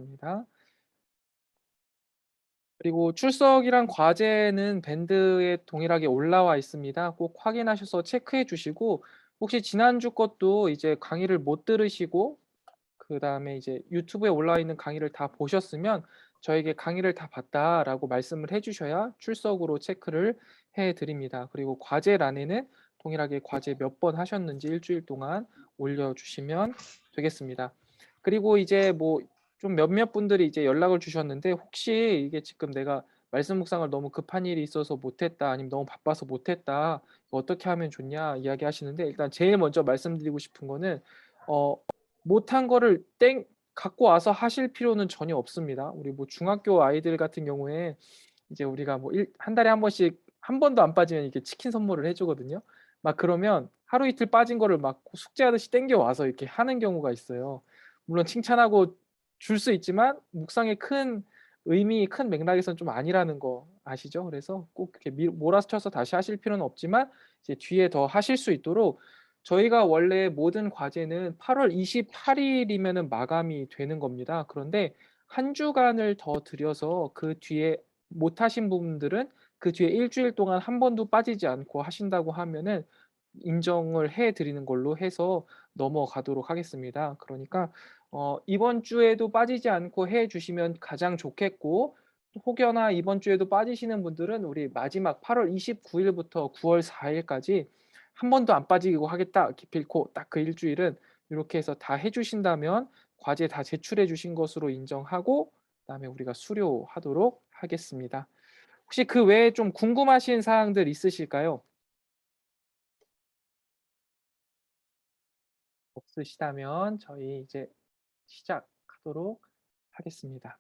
하겠습니다. 그리고 출석이랑 과제는 밴드에 동일하게 올라와 있습니다. 꼭 확인하셔서 체크해 주시고 혹시 지난주 것도 이제 강의를 못 들으시고 그다음에 이제 유튜브에 올라와 있는 강의를 다 보셨으면 저에게 "강의를 다 봤다."라고 말씀을 해 주셔야 출석으로 체크를 해 드립니다. 그리고 과제란에는 동일하게 과제 몇 번 하셨는지 일 주일 동안 올려 주시면 되겠습니다. 그리고 이제 뭐 좀 몇몇 분들이 이제 연락을 주셨는데 혹시 이게 지금 "내가 말씀 묵상을 너무 급한 일이 있어서 못 했다." 아니면 "너무 바빠서 못 했다. 이거 어떻게 하면 좋냐?" 이야기하시는데 일단 제일 먼저 말씀드리고 싶은 거는 어 못한 거를 땡 갖고 와서 하실 필요는 전혀 없습니다. 우리 뭐 중학교 아이들 같은 경우에 이제 우리가 뭐 일 한 달에 한 번씩 한 번도 안 빠지면 이렇게 치킨 선물을 해 주거든요. 막 그러면 하루 이틀 빠진 거를 막 숙제하듯이 땡겨 와서 이렇게 하는 경우가 있어요. 물론 칭찬하고 줄 수 있지만 묵상의 큰 의미, 큰 맥락에서는 좀 아니라는 거 아시죠? 그래서 꼭 그렇게 몰아쳐서 다시 하실 필요는 없지만 이제 뒤에 더 하실 수 있도록 저희가 원래 모든 과제는 8월 28 일이면은 마감이 되는 겁니다. 그런데 한 주간을 더 들여서 그 뒤에 못 하신 부분들은 그 뒤에 일 주일 동안 한 번도 빠지지 않고 하신다고 하면은 인정을 해 드리는 걸로 해서 넘어가도록 하겠습니다. 그러니까 이번 주에도 빠지지 않고 해 주시면 가장 좋겠고 혹여나 이번 주에도 빠지시는 분들은 우리 마지막 8월 29 일부터 9월 4 일까지 한 번도 안 빠지고 하겠다 기필코 딱 그 일 주일은 요렇게 해서 다 해 주신다면 과제 다 제출해 주신 것으로 인정하고 그다음에 우리가 수료하도록 하겠습니다. 혹시 그 외에 좀 궁금하신 사항들 있으실까요? 없으시다면 저희 이제 시작하도록 하겠습니다.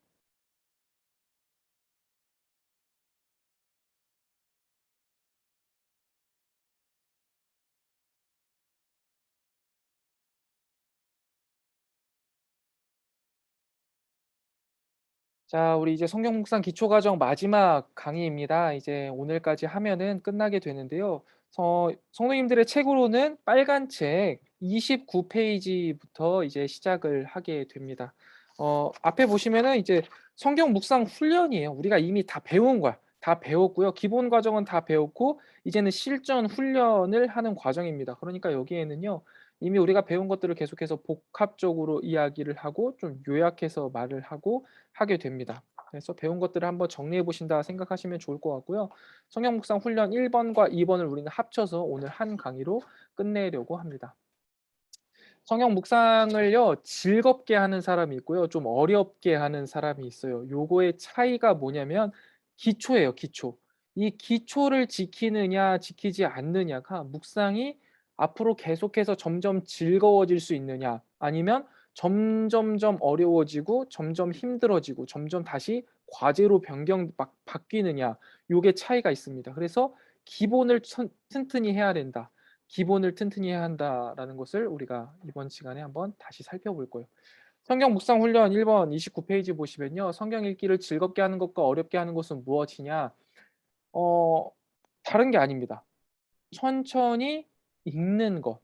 자, 우리 이제 성경 묵상 기초 과정 마지막 강의입니다. 이제 오늘까지 하면은 끝나게 되는데요. 성도님들의 책으로는 빨간 책 29 페이지부터 이제 시작을 하게 됩니다. 앞에 보시면은 이제 성경 묵상 훈련이에요. 우리가 이미 다 배운 거야. 다 배웠고요. 기본 과정은 다 배웠고 이제는 실전 훈련을 하는 과정입니다. 그러니까 여기에는요. 이미 우리가 배운 것들을 계속해서 복합적으로 이야기를 하고 좀 요약해서 말을 하고 하게 됩니다. 그래서 배운 것들을 한번 정리해 보신다 생각하시면 좋을 것 같고요. 성경 묵상 훈련 1 번과 2 번을 우리는 합쳐서 오늘 한 강의로 끝내려고 합니다. 성경 묵상을요 즐겁게 하는 사람이 있고요. 좀 어렵게 하는 사람이 있어요. 요거의 차이가 뭐냐면 기초예요, 기초. 이 기초를 지키느냐 지키지 않느냐가 묵상이 앞으로 계속해서 점점 즐거워질 수 있느냐 아니면 점점점 어려워지고 점점 힘들어지고 점점 다시 과제로 변경 막 바뀌느냐 요게 차이가 있습니다. 그래서 기본을 튼튼히 해야 된다. 기본을 튼튼히 해야 한다라는 것을 우리가 이번 시간에 한번 다시 살펴볼 거예요. 성경 묵상 훈련 1번 29 페이지 보시면요. 성경 읽기를 즐겁게 하는 것과 어렵게 하는 것은 무엇이냐? 어 다른 게 아닙니다. 천천히 읽는 것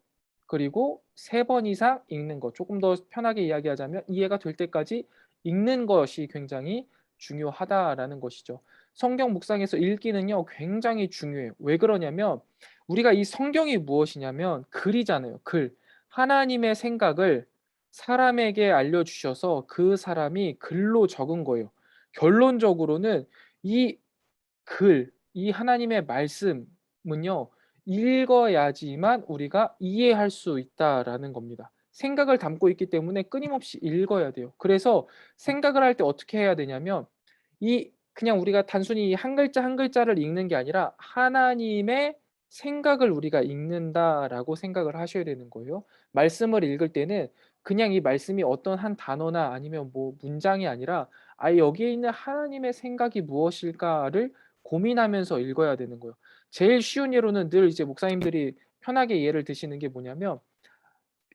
그리고 3번 이상 읽는 것. 조금 더 편하게 이야기하자면 이해가 될 때까지 읽는 것이 굉장히 중요하다라는 것이죠. 성경 묵상에서 읽기는요 굉장히 중요해요. 왜 그러냐면 우리가 이 성경이 무엇이냐면 글이잖아요, 글. 하나님의 생각을 사람에게 알려 주셔서 그 사람이 글로 적은 거예요. 결론적으로는 이 이 하나님의 말씀은요. 읽어야지만 우리가 이해할 수 있다라는 겁니다. 생각을 담고 있기 때문에 끊임없이 읽어야 돼요. 그래서 생각을 할 때 어떻게 해야 되냐면 이 그냥 우리가 단순히 한 글자 한 글자를 읽는 게 아니라 '하나님의 생각을 우리가 읽는다.'라고 생각을 하셔야 되는 거예요. 말씀을 읽을 때는 그냥 이 말씀이 어떤 한 단어나 아니면 뭐 문장이 아니라 '아 여기에 있는 하나님의 생각이 무엇일까.'를 고민하면서 읽어야 되는 거예요. 제일 쉬운 예로는 늘 이제 목사님들이 편하게 예를 드시는 게 뭐냐면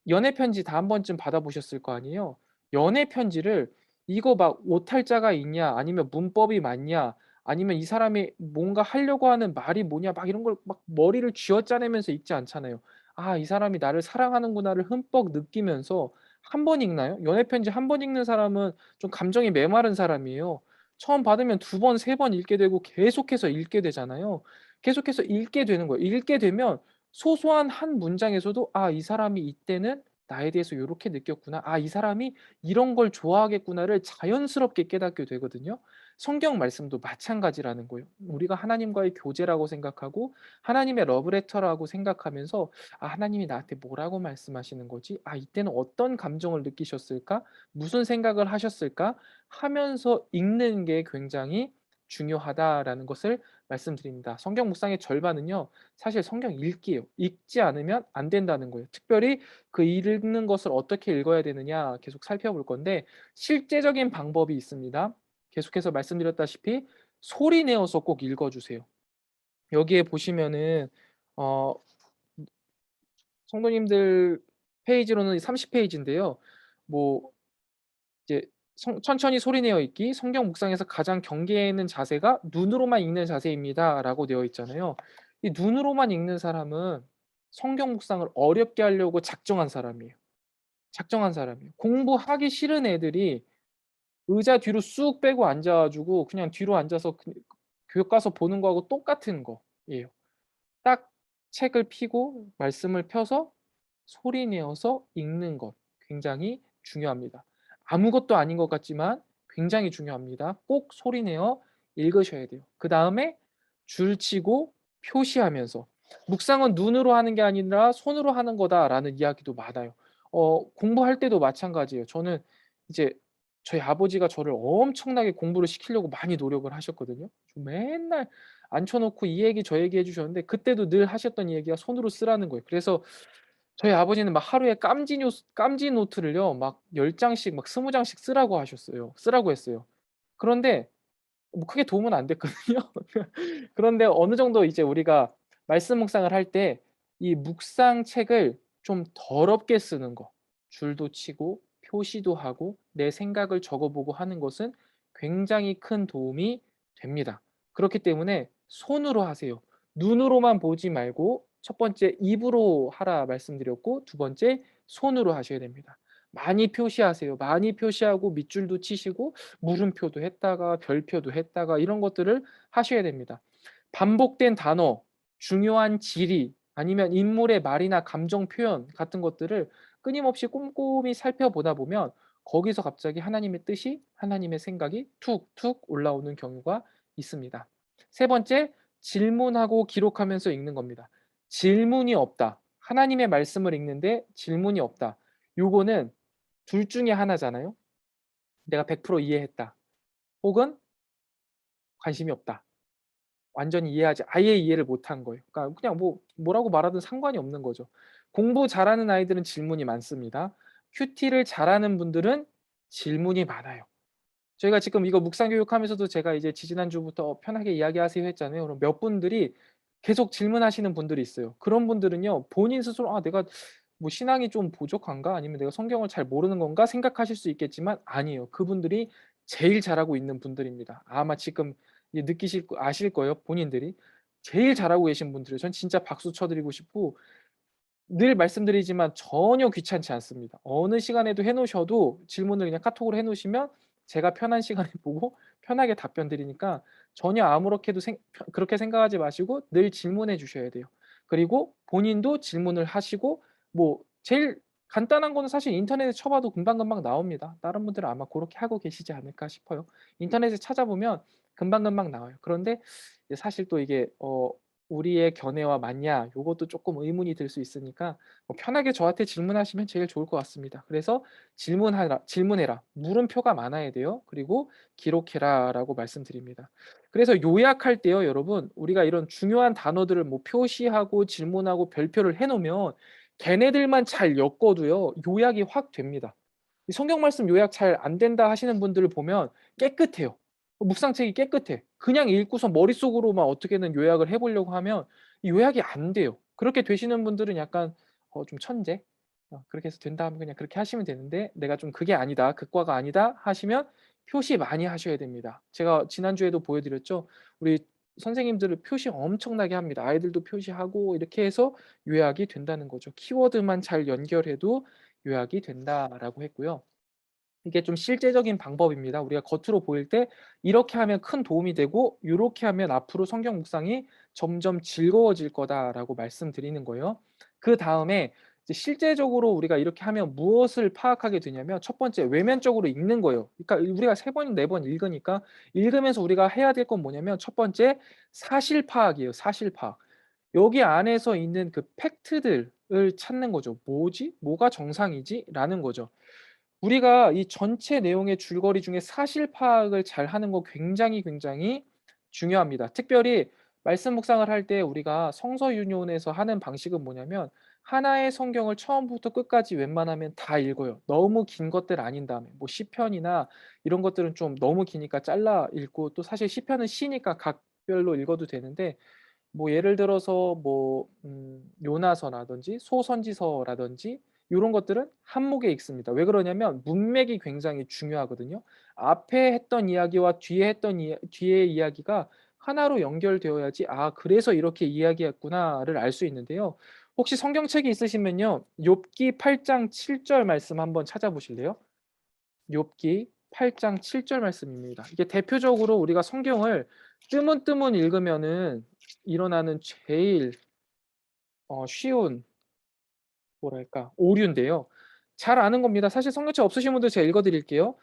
연애 편지 다 한 번쯤 받아 보셨을 거 아니에요. 연애 편지를 이거 막 오탈자가 있냐 아니면 문법이 맞냐 아니면 이 사람이 뭔가 하려고 하는 말이 뭐냐 막 이런 걸 막 머리를 쥐어짜내면서 읽지 않잖아요. '아 이 사람이 나를 사랑하는구나.'를 흠뻑 느끼면서 한 번 읽나요? 연애 편지 한 번 읽는 사람은 좀 감정이 메마른 사람이에요. 처음 받으면 두 번, 세 번 읽게 되고 계속해서 읽게 되잖아요. 계속해서 읽게 되는 거예요. 읽게 되면 소소한 한 문장에서도 '아 이 사람이 이때는 나에 대해서 요렇게 느꼈구나. 아 이 사람이 이런 걸 좋아하겠구나.'를 자연스럽게 깨닫게 되거든요. 성경 말씀도 마찬가지라는 거예요. 우리가 하나님과의 교제라고 생각하고 하나님의 러브레터라고 생각하면서 '아 하나님이 나한테 뭐라고 말씀하시는 거지? 아 이때는 어떤 감정을 느끼셨을까? 무슨 생각을 하셨을까?' 하면서 읽는 게 굉장히 중요하다라는 것을 말씀드립니다. 성경 묵상의 절반은요. 사실 성경 읽기예요. 읽지 않으면 안 된다는 거예요. 특별히 그 읽는 것을 어떻게 읽어야 되느냐 계속 살펴볼 건데 실제적인 방법이 있습니다. 계속해서 말씀드렸다시피 소리 내어서 꼭 읽어 주세요. 여기에 보시면은 어 성도님들 페이지로는 30 페이지인데요. 뭐 이제 성 "천천히 소리 내어 읽기. 성경 묵상에서 가장 경계에 있는 자세가 눈으로만 읽는 자세입니다."라고 되어 있잖아요. 이 눈으로만 읽는 사람은 성경 묵상을 어렵게 하려고 작정한 사람이에요. 작정한 사람이에요. 공부하기 싫은 애들이 의자 뒤로 쑥 빼고 앉아 가지고 그냥 뒤로 앉아서 교과서 보는 거하고 똑같은 거예요. 딱 책을 펴고 말씀을 펴서 소리 내어서 읽는 것 굉장히 중요합니다. 아무것도 아닌 것 같지만 굉장히 중요합니다. 꼭 소리 내어 읽으셔야 돼요. 그다음에 줄치고 표시하면서 "묵상은 눈으로 하는 게 아니라 손으로 하는 거다."라는 이야기도 많아요. 공부할 때도 마찬가지예요. 저는 이제 저희 아버지가 저를 엄청나게 공부를 시키려고 많이 노력을 하셨거든요. 맨날 앉혀 놓고 이 얘기 저 얘기 해 주셨는데 그때도 늘 하셨던 얘기가 손으로 쓰라는 거예요. 그래서 저희 아버지는 막 하루에 깜지 노트를요 막 10 장씩 막 20 장씩 쓰라고 했어요. 그런데 뭐 크게 도움은 안 됐거든요. 그런데 어느 정도 이제 우리가 말씀 묵상을 할 때 이 묵상책을 좀 더럽게 쓰는 거, 줄도 치고 표시도 하고 내 생각을 적어 보고 하는 것은 굉장히 큰 도움이 됩니다. 그렇기 때문에 손으로 하세요. 눈으로만 보지 말고 첫 번째 입으로 하라 말씀드렸고 두 번째 손으로 하셔야 됩니다. 많이 표시하세요. 많이 표시하고 밑줄도 치시고 물음표도 했다가 별표도 했다가 이런 것들을 하셔야 됩니다. 반복된 단어, 중요한 지리 아니면 인물의 말이나 감정 표현 같은 것들을 끊임없이 꼼꼼히 살펴보다 보면 거기서 갑자기 하나님의 뜻이 하나님의 생각이 툭툭 올라오는 경우가 있습니다. 세 번째, 질문하고 기록하면서 읽는 겁니다. 질문이 없다. 하나님의 말씀을 읽는데 질문이 없다. 요거는 둘 중에 하나잖아요. 내가 100% 이해했다. 혹은 관심이 없다. 완전히 이해하지 아예 이해를 못한 거예요. 그러니까 그냥 뭐라고 말하든 상관이 없는 거죠. 공부 잘하는 아이들은 질문이 많습니다. 큐티를 잘하는 분들은 질문이 많아요. 저희가 지금 이거 묵상 교육하면서도 제가 이제 지지난주부터 편하게 이야기하세요 했잖아요. 그럼 몇 분들이 계속 질문하시는 분들이 있어요. 그런 분들은요. 본인 스스로 '아 내가 뭐 신앙이 좀 부족한가? 아니면 내가 성경을 잘 모르는 건가?' 생각하실 수 있겠지만 아니에요. 그분들이 제일 잘하고 있는 분들입니다. 아마 지금 이제 아실 거예요, 본인들이. 제일 잘하고 계신 분들이에요. 전 진짜 박수 쳐 드리고 싶고 늘 말씀드리지만 전혀 귀찮지 않습니다. 어느 시간에도 해 놓으셔도 질문을 그냥 카톡으로 해 놓으시면 제가 편한 시간에 보고 편하게 답변 드리니까 전혀 아무렇게도 그렇게 생각하지 마시고 늘 질문해 주셔야 돼요. 그리고 본인도 질문을 하시고 뭐 제일 간단한 거는 사실 인터넷에 쳐 봐도 금방금방 나옵니다. 다른 분들은 아마 고렇게 하고 계시지 않을까 싶어요. 인터넷에 찾아보면 금방금방 나와요. 그런데 이제 사실 또 이게 우리의 견해와 맞냐 요것도 쪼끔 의문이 들 수 있으니까 편하게 저한테 질문하시면 제일 좋을 것 같습니다. 그래서 질문해라. 물음표가 많아야 돼요. 그리고 기록해라라고 말씀드립니다. 그래서 요약할 때요 여러분 우리가 이런 중요한 단어들을 뭐 표시하고 질문하고 별표를 해 놓으면 걔네들만 잘 엮어도요 요약이 확 됩니다. 이 성경 말씀 요약 잘 안 된다 하시는 분들을 보면 깨끗해요. 묵상책이 깨끗해. 그냥 읽고서 머릿속으로만 어떻게든 요약을 해 보려고 하면 이 요약이 안 돼요. 그렇게 되시는 분들은 약간 좀 천재? 그렇게 해서 된다 하면 그냥 그렇게 하시면 되는데 '내가 좀 그게 아니다. 극과가 아니다.' 하시면 표시 많이 하셔야 됩니다. 제가 지난주에도 보여 드렸죠. 우리 선생님들은 표시 엄청나게 합니다. 아이들도 표시하고 이렇게 해서 요약이 된다는 거죠. 키워드만 잘 연결해도 요약이 된다라고 했고요. 이게 좀 실제적인 방법입니다. 우리가 겉으로 보일 때 이렇게 하면 큰 도움이 되고 요렇게 하면 앞으로 성경 묵상이 점점 즐거워질 거다라고 말씀드리는 거예요. 그다음에 이제 실제적으로 우리가 이렇게 하면 무엇을 파악하게 되냐면 첫 번째 외면적으로 읽는 거예요. 그러니까 우리가 3번, 4번 읽으니까 읽으면서 우리가 해야 될 건 뭐냐면 첫 번째 사실 파악이에요, 사실 파악. 여기 안에서 있는 그 팩트들을 찾는 거죠. '뭐지? 뭐가 정상이지?' 라는 거죠. 우리가 이 전체 내용의 줄거리 중에 사실 파악을 잘하는 거 굉장히, 굉장히 중요합니다. 특별히 말씀 묵상을 할 때 우리가 성서윤회원에서 하는 방식은 뭐냐면 하나의 성경을 처음부터 끝까지 웬만하면 다 읽어요. 너무 긴 것들 아닌 다음에. 뭐 시편이나 이런 것들은 좀 너무 기니까 잘라 읽고 또 사실 시편은 시니까 각별로 읽어도 되는데 뭐 예를 들어서 뭐 요나서라든지 소선지서라든지 요런 것들은 한목에 읽습니다. 왜 그러냐면 문맥이 굉장히 중요하거든요. 앞에 했던 이야기와 뒤에 했던 뒤의 이야기가 하나로 연결되어야지 '아 그래서 이렇게 이야기했구나.'를 알 수 있는데요. 혹시 성경책이 있으시면요. 욥기 8장 7절 말씀 한번 찾아보실래요? 욥기 8장 7절 말씀입니다. 이게 대표적으로 우리가 성경을 뜨문뜨문 읽으면은 일어나는 제일 쉬운 뭐랄까 오류인데요. 잘 아는 겁니다. 사실 성경책 없으신 분들 제가 읽어 드릴게요.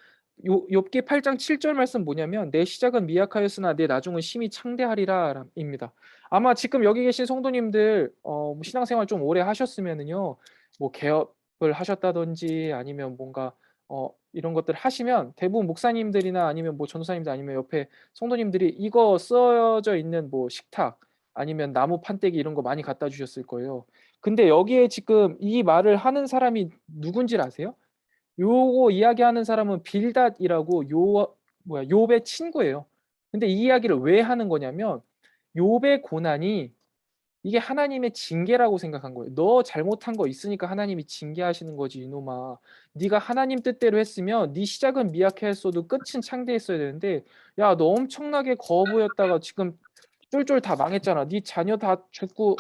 요 욥기 8장 7절 말씀 뭐냐면 "내 시작은 미약하였으나 내 나중은 심히 창대하리라." 라 입니다. 아마 지금 여기 계신 성도님들 뭐 신앙생활 좀 오래 하셨으면은요. 뭐 개업을 하셨다든지 아니면 뭔가 이런 것들을 하시면 대부분 목사님들이나 아니면 뭐 전도사님들 아니면 옆에 성도님들이 이거 쓰여져 있는 뭐 식탁 아니면 나무 판때기 이런 거 많이 갖다 주셨을 거예요. 근데 여기에 지금 이 말을 하는 사람이 누군지를 아세요? 요거 이야기하는 사람은 빌닷이라고 욥의 친구예요. 근데 이 이야기를 왜 하는 거냐면 욥의 고난이 이게 하나님의 징계라고 생각한 거예요. "너 잘못한 거 있으니까 하나님이 징계하시는 거지 이놈아. 네가 하나님 뜻대로 했으면 네 시작은 미약해 했어도 끝은 창대했어야 되는데 야 너 엄청나게 거부였다가 지금 쫄쫄 다 망했잖아. 네 자녀 다 죽고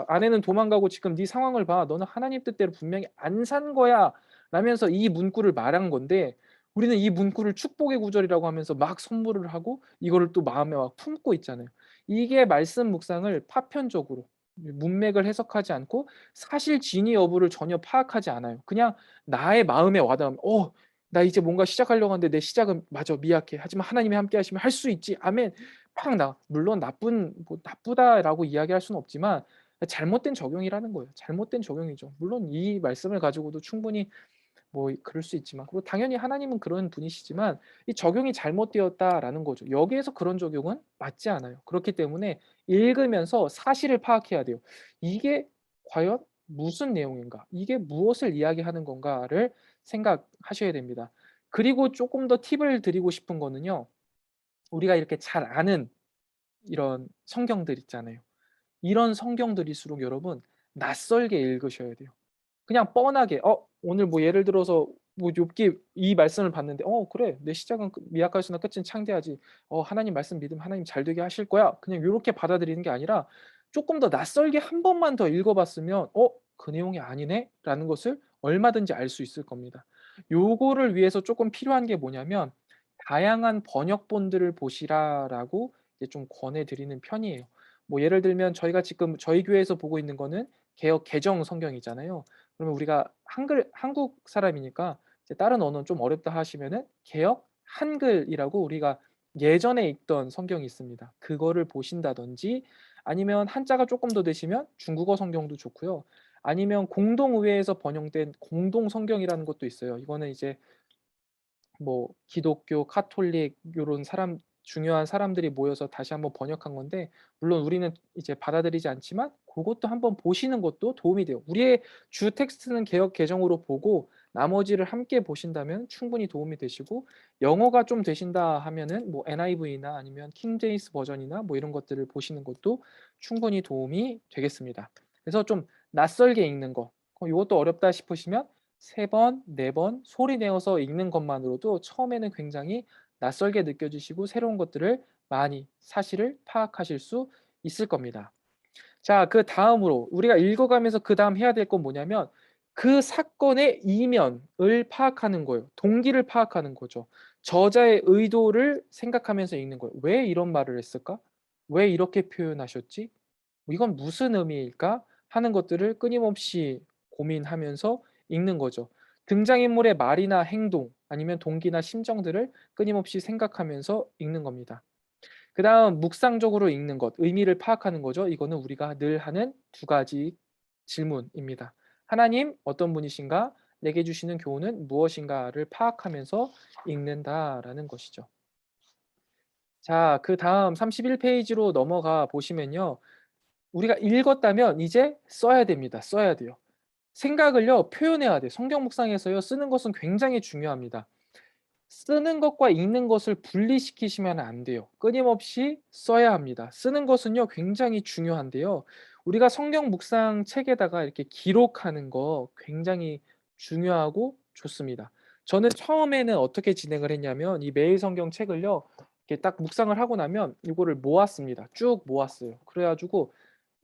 아내는 도망가고 지금 네 상황을 봐. 너는 하나님 뜻대로 분명히 안 산 거야." 라면서 이 문구를 말한 건데 우리는 이 문구를 축복의 구절이라고 하면서 막 선물을 하고 이거를 또 마음에 막 품고 있잖아요. 이게 말씀 묵상을 파편적으로 문맥을 해석하지 않고 사실 진위 여부를 전혀 파악하지 않아요. 그냥 나의 마음에 와닿으면 '나 이제 뭔가 시작하려고 하는데 내 시작은 맞아 미약해. 하지만 하나님이 함께 하시면 할 수 있지. 아멘.' 팍 물론 나쁘다라고 이야기할 수는 없지만 잘못된 적용이라는 거예요. 잘못된 적용이죠. 물론 이 말씀을 가지고도 충분히 뭐 그럴 수 있지만 그리고 당연히 하나님은 그런 분이시지만 이 적용이 잘못되었다라는 거죠. 여기에서 그런 적용은 맞지 않아요. 그렇기 때문에 읽으면서 사실을 파악해야 돼요. 이게 과연 무슨 내용인가? 이게 무엇을 이야기하는 건가를 생각하셔야 됩니다. 그리고 조금 더 팁을 드리고 싶은 거는요. 우리가 이렇게 잘 아는 이런 성경들 있잖아요. 이런 성경들일수록 여러분 낯설게 읽으셔야 돼요. 그냥 뻔하게 오늘 뭐 예를 들어서 뭐 욥기 이 말씀을 봤는데 '그래. 내 시작은 미약하였으나 끝은 창대하지. 하나님 말씀 믿으면 하나님 잘 되게 하실 거야.' 그냥 요렇게 받아들이는 게 아니라 쪼끔 더 낯설게 한 번만 더 읽어 봤으면 '그 내용이 아니네.'라는 것을 얼마든지 알 수 있을 겁니다. 요거를 위해서 쪼끔 필요한 게 뭐냐면 "다양한 번역본들을 보시라."라고 이제 좀 권해 드리는 편이에요. 뭐 예를 들면 저희가 지금 저희 교회에서 보고 있는 거는 개역 개정 성경이잖아요. 그러면 우리가 한국 사람이니까 이제 다른 언어는 좀 어렵다 하시면은 개역 한글이라고 우리가 예전에 읽던 성경이 있습니다. 그거를 보신다든지 아니면 한자가 쪼끔 더 되시면 중국어 성경도 좋고요. 아니면 공동의회에서 번역된 공동 성경이라는 것도 있어요. 이거는 이제 뭐 기독교, 카톨릭 요런 중요한 사람들이 모여서 다시 한번 번역한 건데 물론 우리는 이제 받아들이지 않지만 고것도 한번 보시는 것도 도움이 돼요. 우리의 주 텍스트는 개역 개정으로 보고 나머지를 함께 보신다면 충분히 도움이 되시고 영어가 좀 되신다 하면은 뭐 NIV나 아니면 킹 제임스 버전이나 뭐 이런 것들을 보시는 것도 충분히 도움이 되겠습니다. 그래서 좀 낯설게 읽는 거 요것도 어렵다 싶으시면 3 번, 4번 소리 내어서 읽는 것만으로도 처음에는 굉장히 낯설게 느껴지시고 새로운 것들을 많이 사실을 파악하실 수 있을 겁니다. 자 그다음으로 우리가 읽어가면서 그다음 해야 될 건 뭐냐면 그 사건의 이면을 파악하는 거예요. 동기를 파악하는 거죠. 저자의 의도를 생각하면서 읽는 거예요. '왜 이런 말을 했을까? 왜 이렇게 표현하셨지? 이건 무슨 의미일까?' 하는 것들을 끊임없이 고민하면서 읽는 거죠. 등장인물의 말이나 행동 아니면 동기나 심정들을 끊임없이 생각하면서 읽는 겁니다. 그다음 묵상적으로 읽는 것, 의미를 파악하는 거죠. 이거는 우리가 늘 하는 두 가지 질문입니다. '하나님 어떤 분이신가? 내게 주시는 교훈은 무엇인가?'를 파악하면서 읽는다라는 것이죠. 자, 그다음 31 페이지로 넘어가 보시면요. 우리가 읽었다면 이제 써야 됩니다. 써야 돼요. 생각을요 표현해야 돼요. 성경 묵상에서요 쓰는 것은 굉장히 중요합니다. 쓰는 것과 읽는 것을 분리시키시면 안 돼요. 끊임없이 써야 합니다. 쓰는 것은요 굉장히 중요한데요. 우리가 성경 묵상 책에다가 이렇게 기록하는 거 굉장히 중요하고 좋습니다. 저는 처음에는 어떻게 진행을 했냐면 이 매일 성경 책을요 이렇게 딱 묵상을 하고 나면 이거를 모았습니다. 쭉 모았어요. 그래 가지고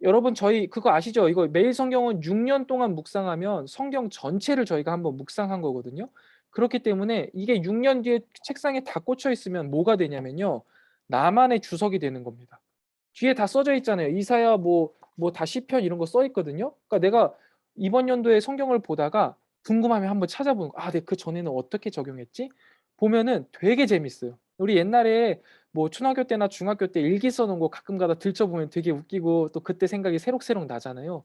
여러분 저희 그거 아시죠? 이거 매일 성경은 6년 동안 묵상하면 성경 전체를 저희가 한번 묵상한 거거든요. 그렇기 때문에 이게 6년 뒤에 책상에 다 꽂혀 있으면 뭐가 되냐면요. 나만의 주석이 되는 겁니다. 뒤에 다 써져 있잖아요. 이사야 뭐 다 시편 이런 거 써 있거든요. 그러니까 내가 이번 연도에 성경을 보다가 궁금하면 한번 찾아보는 거 '아 내가 그전에는 어떻게 적용했지?' 보면은 되게 재밌어요. 우리 옛날에 뭐 초등학교 때나 중학교 때 일기 써 놓은 거 가끔 가다 들춰 보면 되게 웃기고 또 그때 생각이 새록새록 나잖아요.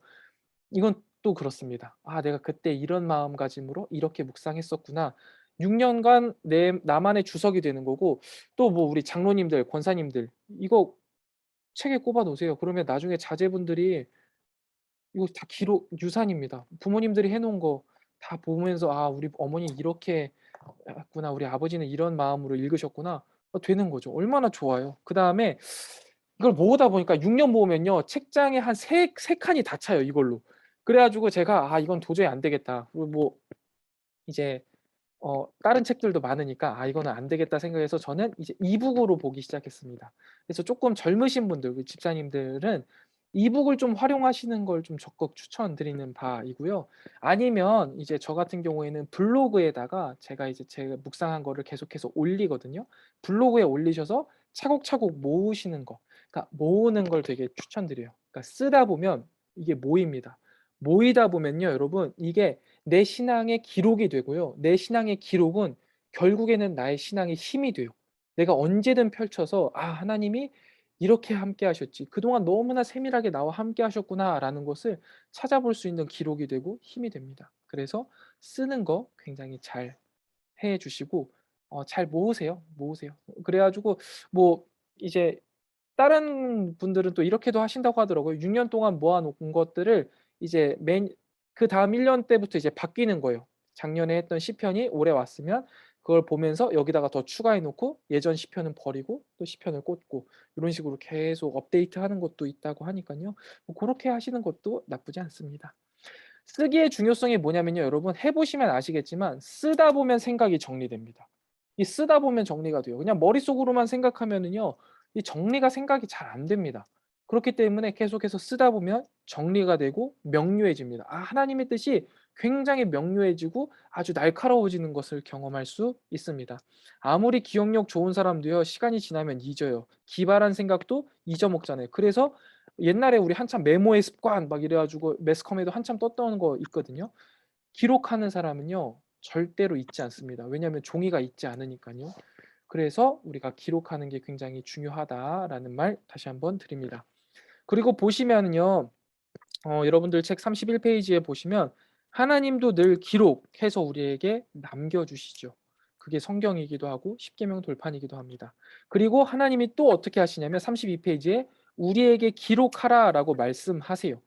이건 또 그렇습니다. '아 내가 그때 이런 마음가짐으로 이렇게 묵상했었구나.' 6 년간 내 나만의 주석이 되는 거고 또 뭐 우리 장로님들, 권사님들 이거 책에 꼽아 놓으세요. 그러면 나중에 자제분들이 이거 다 기록 유산입니다. 부모님들이 해 놓은 거 다 보면서 '아 우리 어머니 이렇게 했구나. 우리 아버지는 이런 마음으로 읽으셨구나.' 되는 거죠. 얼마나 좋아요. 그다음에 이걸 모으다 보니까 6년 모으면요. 책장에 한 세 칸이 다 차요 이걸로. 그래 가지고 제가 '아 이건 도저히 안 되겠다.' 그리고 뭐 이제 다른 책들도 많으니까 '아 이거는 안 되겠다.' 생각해서 저는 이제 이북으로 보기 시작했습니다. 그래서 쪼끔 젊으신 분들 그 집사님들은 이북을 좀 활용하시는 걸 좀 적극 추천드리는 바이고요. 아니면 이제 저 같은 경우에는 블로그에다가 제가 이제 제가 묵상한 거를 계속해서 올리거든요. 블로그에 올리셔서 차곡차곡 모으시는 거 그러니까 모으는 걸 되게 추천드려요. 그러니까 쓰다 보면 이게 모입니다. 모이다 보면요 여러분 이게 내 신앙의 기록이 되고요. 내 신앙의 기록은 결국에는 나의 신앙의 힘이 돼요. 내가 언제든 펼쳐서 '아 하나님이 이렇게 함께 하셨지. 그동안 너무나 세밀하게 나와 함께 하셨구나.'라는 것을 찾아볼 수 있는 기록이 되고 힘이 됩니다. 그래서 쓰는 거 굉장히 잘 해 주시고 잘 모으세요. 모으세요. 그래 가지고 뭐 이제 다른 분들은 또 이렇게도 하신다고 하더라고요. 6년 동안 모아 놓은 것들을 이제 그다음 1년 때부터 이제 바뀌는 거예요. 작년에 했던 시편이 올해 왔으면 그걸 보면서 여기다가 더 추가해 놓고 예전 시편은 버리고 또 시편을 꽂고 이런 식으로 계속 업데이트하는 것도 있다고 하니깐요. 뭐 고렇게 하시는 것도 나쁘지 않습니다. 쓰기의 중요성이 뭐냐면요. 여러분 해 보시면 아시겠지만 쓰다 보면 생각이 정리됩니다. 이 쓰다 보면 정리가 돼요. 그냥 머릿속으로만 생각하면은요. 이 정리가 생각이 잘 안 됩니다. 그렇기 때문에 계속해서 쓰다 보면 정리가 되고 명료해집니다. 아 하나님의 뜻이 굉장히 명료해지고 아주 날카로워지는 것을 경험할 수 있습니다. 아무리 기억력 좋은 사람도요. 시간이 지나면 잊어요. 기발한 생각도 잊어먹잖아요. 그래서 옛날에 우리 한참 메모의 습관 막 이래 가지고 매스컴에도 한참 떴던 거 있거든요. 기록하는 사람은요 절대로 잊지 않습니다. 왜냐하면 종이가 잊지 않으니깐요. 그래서 우리가 기록하는 게 굉장히 중요하다라는 말 다시 한번 드립니다. 그리고 보시면은요. 여러분들 책 31 페이지에 보시면 하나님도 늘 기록해서 우리에게 남겨 주시죠. 그게 성경이기도 하고 십계명 돌판이기도 합니다. 그리고 하나님이 또 어떻게 하시냐면 32 페이지에 "우리에게 기록하라."라고 말씀하세요.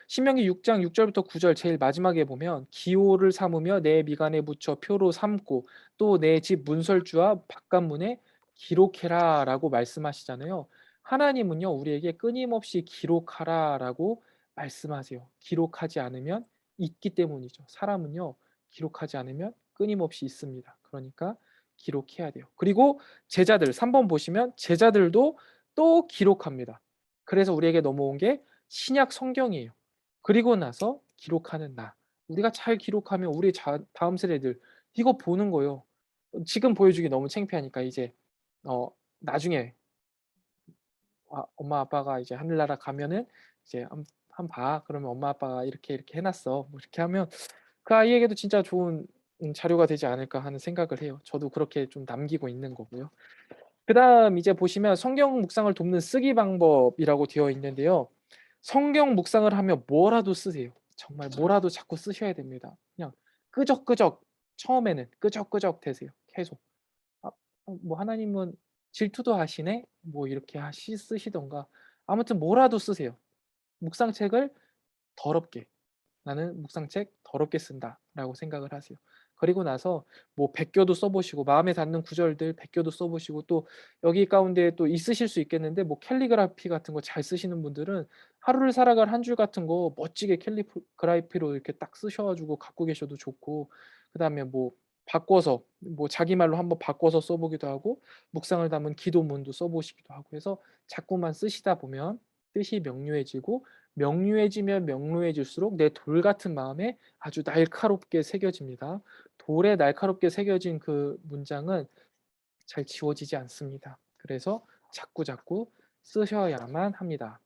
신명기 6장 6 절부터 9절 제일 마지막에 보면 "기호를 삼으며 내 미간에 붙여 표로 삼고 또 내 집 문설주와 바깥문에 기록해라."라고 말씀하시잖아요. 하나님은요 우리에게 끊임없이 "기록하라."라고 말씀하세요. 기록하지 않으면 잊기 때문이죠. 사람은요 기록하지 않으면 끊임없이 잊습니다. 그러니까 기록해야 돼요. 그리고 제자들 3번 보시면 제자들도 또 기록합니다. 그래서 우리에게 넘어온 게 신약 성경이에요. 그리고 나서 기록하는 나. 우리가 잘 기록하면 우리 다음 세대들 이거 보는 거예요. 지금 보여주기 너무 창피하니까 이제 어 나중에 엄마 아빠가 이제 하늘나라 가면은 이제 "한번 봐. 그러면 엄마 아빠가 이렇게 이렇게 해 놨어." 뭐 이렇게 하면 그 아이에게도 진짜 좋은 자료가 되지 않을까 하는 생각을 해요. 저도 그렇게 좀 남기고 있는 거고요. 그다음 이제 보시면 성경 묵상을 돕는 쓰기 방법이라고 되어 있는데요. 성경 묵상을 하면 뭐라도 쓰세요. 정말 뭐라도 자꾸 쓰셔야 됩니다. 그냥 끄적끄적 처음에는 끄적끄적 대세요 계속. 아 뭐 '하나님은 질투도 하시네?' 뭐 이렇게 쓰시던가 아무튼 뭐라도 쓰세요. 묵상책을 더럽게 '나는 묵상책 더럽게 쓴다.'라고 생각을 하세요. 그리고 나서 뭐 백교도 써 보시고 마음에 닿는 구절들 백교도 써 보시고 또 여기 가운데 또 있으실 수 있겠는데 뭐 캘리그라피 같은 거 잘 쓰시는 분들은 하루를 살아갈 한 줄 같은 거 멋지게 캘리그라피로 이렇게 딱 쓰셔 가지고 갖고 계셔도 좋고 그다음에 뭐 바꿔서 뭐 자기 말로 한번 바꿔서 써 보기도 하고 묵상을 담은 기도문도 써 보시기도 하고 해서 자꾸만 쓰시다 보면 뜻이 명료해지고 명료해지면 명료해질수록 내 돌 같은 마음에 아주 날카롭게 새겨집니다. 돌에 날카롭게 새겨진 그 문장은 잘 지워지지 않습니다. 그래서 자꾸자꾸 쓰셔야만 합니다.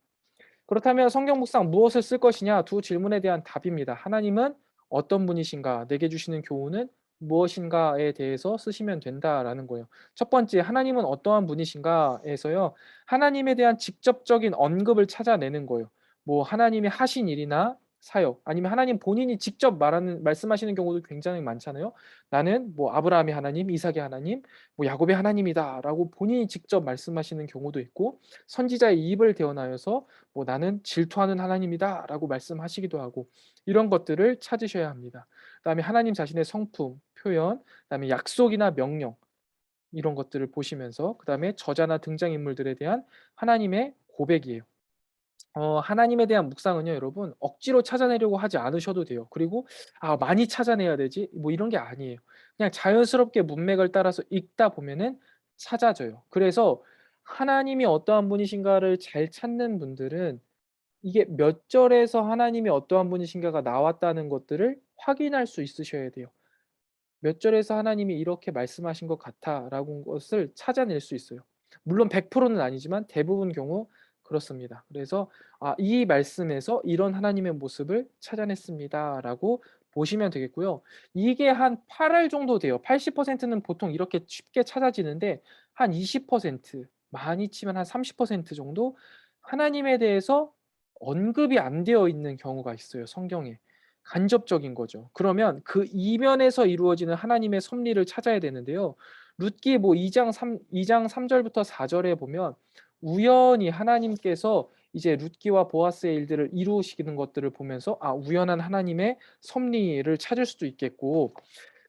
그렇다면 성경 묵상 무엇을 쓸 것이냐? 두 질문에 대한 답입니다. 하나님은 어떤 분이신가? 내게 주시는 교훈은 무엇인가에 대해서 쓰시면 된다라는 거예요. 첫 번째, 하나님은 어떠한 분이신가에서요. 하나님에 대한 직접적인 언급을 찾아내는 거예요. 뭐 하나님이 하신 일이나 사역 아니면 하나님 본인이 직접 말씀하시는 경우도 굉장히 많잖아요. 나는 뭐 아브라함의 하나님, 이삭의 하나님, 뭐 야곱의 하나님이다라고 본인이 직접 말씀하시는 경우도 있고 선지자의 입을 대어나여서 뭐 "나는 질투하는 하나님이다."라고 말씀하시기도 하고 이런 것들을 찾으셔야 합니다. 그다음에 하나님 자신의 성품, 표현, 그다음에 약속이나 명령 이런 것들을 보시면서 그다음에 저자나 등장인물들에 대한 하나님의 고백이에요. 하나님에 대한 묵상은요 여러분 억지로 찾아내려고 하지 않으셔도 돼요. 그리고 '아 많이 찾아내야 되지.' 뭐 이런 게 아니에요. 그냥 자연스럽게 문맥을 따라서 읽다 보면은 찾아져요. 그래서 하나님이 어떠한 분이신가를 잘 찾는 분들은 이게 몇 절에서 하나님이 어떠한 분이신가가 나왔다는 것들을 확인할 수 있으셔야 돼요. 몇 절에서 하나님이 이렇게 말씀하신 것 같아라는 것을 찾아낼 수 있어요. 물론 100%는 아니지만 대부분 경우 그렇습니다. 그래서 이 말씀에서 이런 하나님의 모습을 찾아냈습니다라고 보시면 되겠고요. 이게 한 8할 정도 돼요. 80%는 보통 이렇게 쉽게 찾아지는데 한 20% 많이 치면 한 30% 정도 하나님에 대해서 언급이 안 되어 있는 경우가 있어요, 성경에. 간접적인 거죠. 그러면 그 이면에서 이루어지는 하나님의 섭리를 찾아야 되는데요. 룻기 뭐 2장 3 절부터 4 절에 보면 우연히 하나님께서 이제 룻기와 보아스의 일들을 이루시는 것들을 보면서 우연한 하나님의 섭리를 찾을 수도 있겠고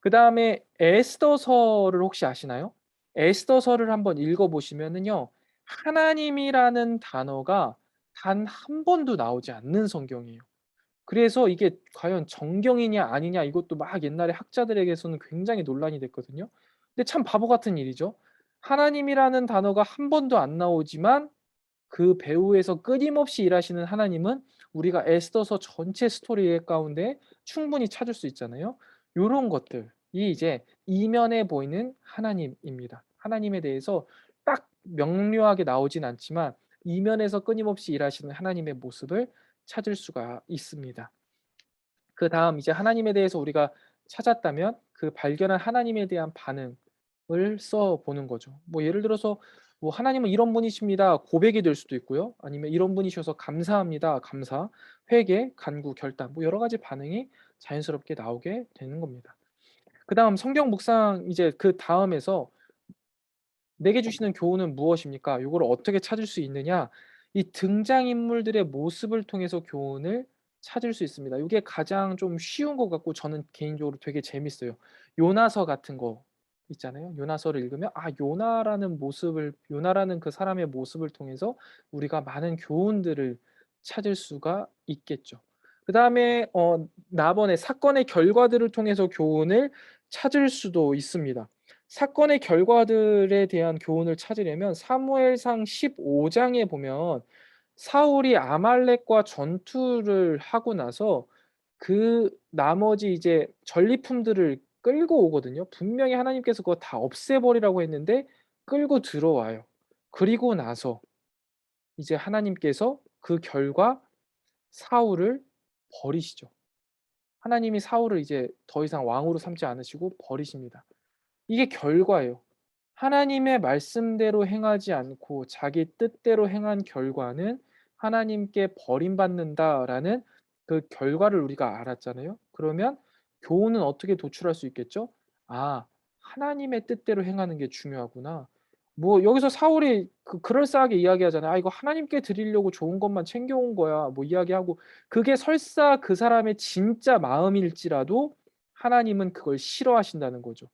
그다음에 에스더서를 혹시 아시나요? 에스더서를 한번 읽어 보시면은요. 하나님이라는 단어가 단 한 번도 나오지 않는 성경이에요. 그래서 이게 과연 정경이냐 아니냐 이것도 막 옛날에 학자들에게서는 굉장히 논란이 됐거든요. 근데 참 바보 같은 일이죠. 하나님이라는 단어가 한 번도 안 나오지만 그 배후에서 끊임없이 일하시는 하나님은 우리가 에스더서 전체 스토리 가운데 충분히 찾을 수 있잖아요. 요런 것들이 이제 이면에 보이는 하나님입니다. 하나님에 대해서 딱 명료하게 나오진 않지만 이면에서 끊임없이 일하시는 하나님의 모습을 찾을 수가 있습니다. 그다음 이제 하나님에 대해서 우리가 찾았다면 그 발견한 하나님에 대한 반응을 써 보는 거죠. 뭐 예를 들어서 뭐 "하나님은 이런 분이십니다." 고백이 될 수도 있고요. 아니면 "이런 분이셔서 감사합니다." 감사, 회개, 간구, 결단 뭐 여러 가지 반응이 자연스럽게 나오게 되는 겁니다. 그다음 성경 묵상 이제 그다음에서 "내게 주시는 교훈은 무엇입니까?" 요거를 어떻게 찾을 수 있느냐? 이 등장인물들의 모습을 통해서 교훈을 찾을 수 있습니다. 요게 가장 좀 쉬운 것 같고 저는 개인적으로 되게 재밌어요. 요나서 같은 거 있잖아요. 요나서를 읽으면 요나라는 그 사람의 모습을 통해서 우리가 많은 교훈들을 찾을 수가 있겠죠. 그다음에 나번의 사건의 결과들을 통해서 교훈을 찾을 수도 있습니다. 사건의 결과들에 대한 교훈을 찾으려면 사무엘상 15 장에 보면 사울이 아말렉과 전투를 하고 나서 그 나머지 이제 전리품들을 끌고 오거든요. 분명히 하나님께서 그거 다 없애버리라고 했는데 끌고 들어와요. 그리고 나서 이제 하나님께서 그 결과 사울을 버리시죠. 하나님이 사울을 이제 더 이상 왕으로 삼지 않으시고 버리십니다. 이게 결과예요. 하나님의 말씀대로 행하지 않고 자기 뜻대로 행한 결과는 하나님께 버림받는다라는 그 결과를 우리가 알았잖아요. 그러면 교훈은 어떻게 도출할 수 있겠죠? '아 하나님의 뜻대로 행하는 게 중요하구나.' 뭐 여기서 사울이 그럴싸하게 이야기하잖아요. '아 이거 하나님께 드리려고 좋은 것만 챙겨온 거야.' 뭐 이야기하고 그게 설사 그 사람의 진짜 마음일지라도 하나님은 그걸 싫어하신다는 거죠.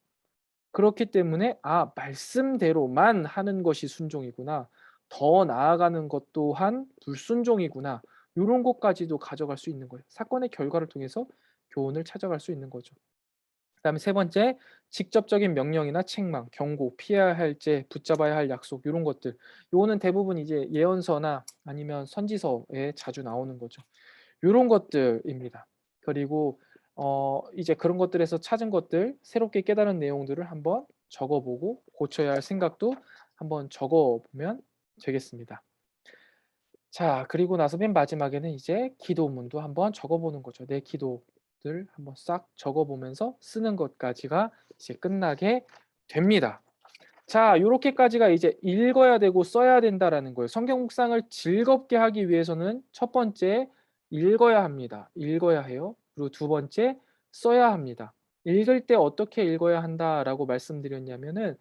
그렇기 때문에 '아 말씀대로만 하는 것이 순종이구나. 더 나아가는 것 또한 불순종이구나.' 요런 것까지도 가져갈 수 있는 거예요. 사건의 결과를 통해서 교훈을 찾아갈 수 있는 거죠. 그다음에 세 번째, 직접적인 명령이나 책망, 경고, 피해야 할 죄, 붙잡아야 할 약속 요런 것들. 요거는 대부분 이제 예언서나 아니면 선지서에 자주 나오는 거죠. 요런 것들입니다. 그리고 이제 그런 것들에서 찾은 것들, 새롭게 깨달은 내용들을 한번 적어 보고 고쳐야 할 생각도 한번 적어 보면 되겠습니다. 자 그리고 나서 맨 마지막에는 이제 기도문도 한번 적어 보는 거죠. 내 기도들 한번 싹 적어 보면서 쓰는 것까지가 이제 끝나게 됩니다. 자 요렇게까지가 이제 '읽어야 되고 써야 된다.'라는 거예요. 성경 묵상을 즐겁게 하기 위해서는 첫 번째 읽어야 합니다. 읽어야 해요. 그리고 두 번째 써야 합니다. "읽을 때 어떻게 읽어야 한다."라고 말씀드렸냐면은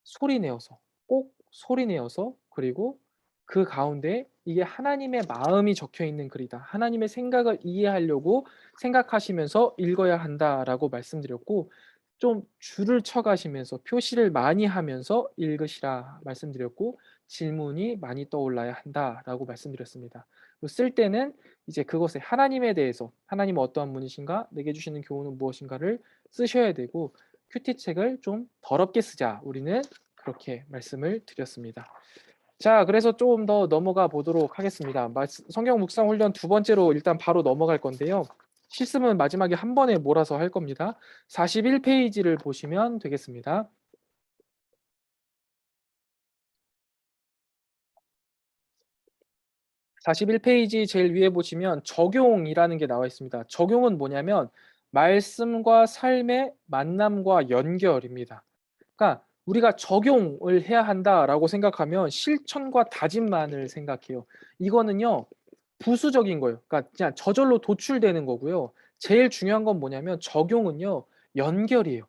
소리 내어서 꼭 소리 내어서 그리고 그 가운데 이게 하나님의 마음이 적혀 있는 글이다. 하나님의 생각을 이해하려고 생각하시면서 읽어야 한다라고 말씀드렸고 좀 줄을 쳐 가시면서 표시를 많이 하면서 읽으시라 말씀드렸고 질문이 많이 떠올라야 한다라고 말씀드렸습니다. 그리고 쓸 때는 이제 그것에 하나님에 대해서 '하나님은 어떠한 분이신가? 내게 주시는 교훈은 무엇인가?'를 쓰셔야 되고 큐티책을 좀 더럽게 쓰자. 우리는 그렇게 말씀을 드렸습니다. 자 그래서 조금 더 넘어가 보도록 하겠습니다. 성경 묵상 훈련 두 번째로 일단 바로 넘어갈 건데요. 실습은 마지막에 한 번에 몰아서 할 겁니다. 41 페이지를 보시면 되겠습니다. 41 페이지 제일 위에 보시면 적용이라는 게 나와 있습니다. 적용은 뭐냐면 말씀과 삶의 만남과 연결입니다. 그러니까 우리가 '적용을 해야 한다.'라고 생각하면 실천과 다짐만을 생각해요. 이거는요 부수적인 거예요. 그러니까 그냥 저절로 도출되는 거고요. 제일 중요한 건 뭐냐면 적용은요 연결이에요.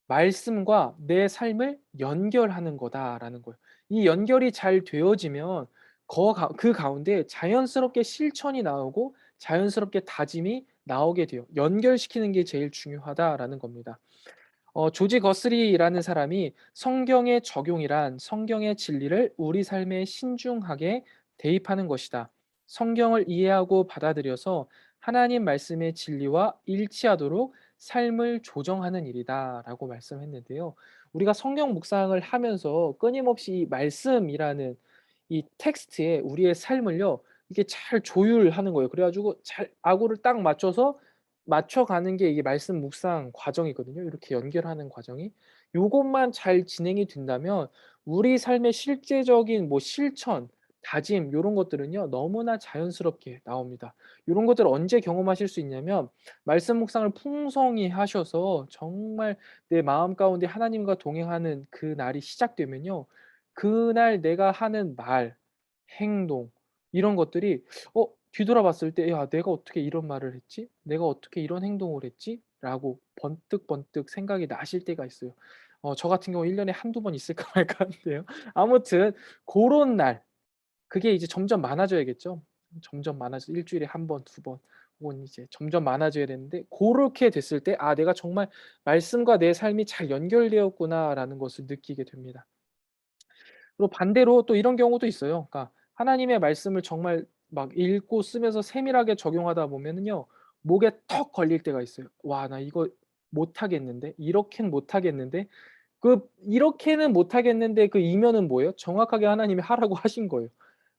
'말씀과 내 삶을 연결하는 거다.'라는 거예요. 이 연결이 잘 되어지면 그 가운데 자연스럽게 실천이 나오고 자연스럽게 다짐이 나오게 돼요. '연결시키는 게 제일 중요하다.'라는 겁니다. 조지 거스리라는 사람이 "성경의 적용이란 성경의 진리를 우리 삶에 신중하게 대입하는 것이다. 성경을 이해하고 받아들여서 하나님 말씀의 진리와 일치하도록 삶을 조정하는 일이다."라고 말씀했는데요. 우리가 성경 묵상을 하면서 끊임없이 이 말씀이라는 이 텍스트에 우리의 삶을요 이게 잘 조율하는 거예요. 그래 가지고 잘 아구를 딱 맞춰가는 게 이게 말씀 묵상 과정이거든요. 이렇게 연결하는 과정이. 요것만 잘 진행이 된다면 우리 삶의 실제적인 뭐 실천, 다짐 요런 것들은요 너무나 자연스럽게 나옵니다. 요런 것들을 언제 경험하실 수 있냐면 말씀 묵상을 풍성히 하셔서 정말 내 마음 가운데 하나님과 동행하는 그 날이 시작되면요. 그날 내가 하는 말, 행동 이런 것들이 뒤돌아봤을 때 '야 내가 어떻게 이런 말을 했지? 내가 어떻게 이런 행동을 했지?'라고 번뜩번뜩 생각이 나실 때가 있어요. 저 같은 경우 1 년에 한두 번 있을까 말까 한데요. 아무튼 고런 날 그게 이제 점점 많아져야겠죠. 점점 많아져 일 주일에 한 번, 두 번 혹은 이제 점점 많아져야 되는데 고렇게 됐을 때 '아 내가 정말 말씀과 내 삶이 잘 연결되었구나.'라는 것을 느끼게 됩니다. 그리고 반대로 또 이런 경우도 있어요. 그러니까 하나님의 말씀을 정말 막 읽고 쓰면서 세밀하게 적용하다 보면은요. 목에 턱 걸릴 때가 있어요. '와 나 이거 못하겠는데. 이렇게는 못하겠는데.' 이렇게는 못하겠는데 그 이면은 뭐예요? 정확하게 하나님이 하라고 하신 거예요.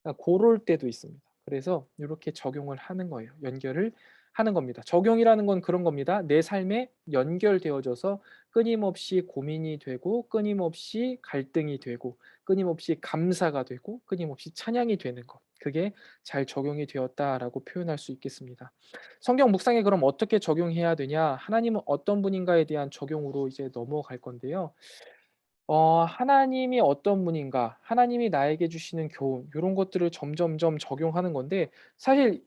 그러니까 고럴 때도 있습니다. 그래서 요렇게 적용을 하는 거예요. 연결을 하는 겁니다. 적용이라는 건 그런 겁니다. 내 삶에 연결되어져서 끊임없이 고민이 되고 끊임없이 갈등이 되고 끊임없이 감사가 되고 끊임없이 찬양이 되는 것. 그게 잘 적용이 되었다라고 표현할 수 있겠습니다. 성경 묵상에 그럼 어떻게 적용해야 되냐? 하나님은 어떤 분인가에 대한 적용으로 이제 넘어갈 건데요. 하나님이 어떤 분인가, 하나님이 나에게 주시는 교훈 요런 것들을 점점점 적용하는 건데 사실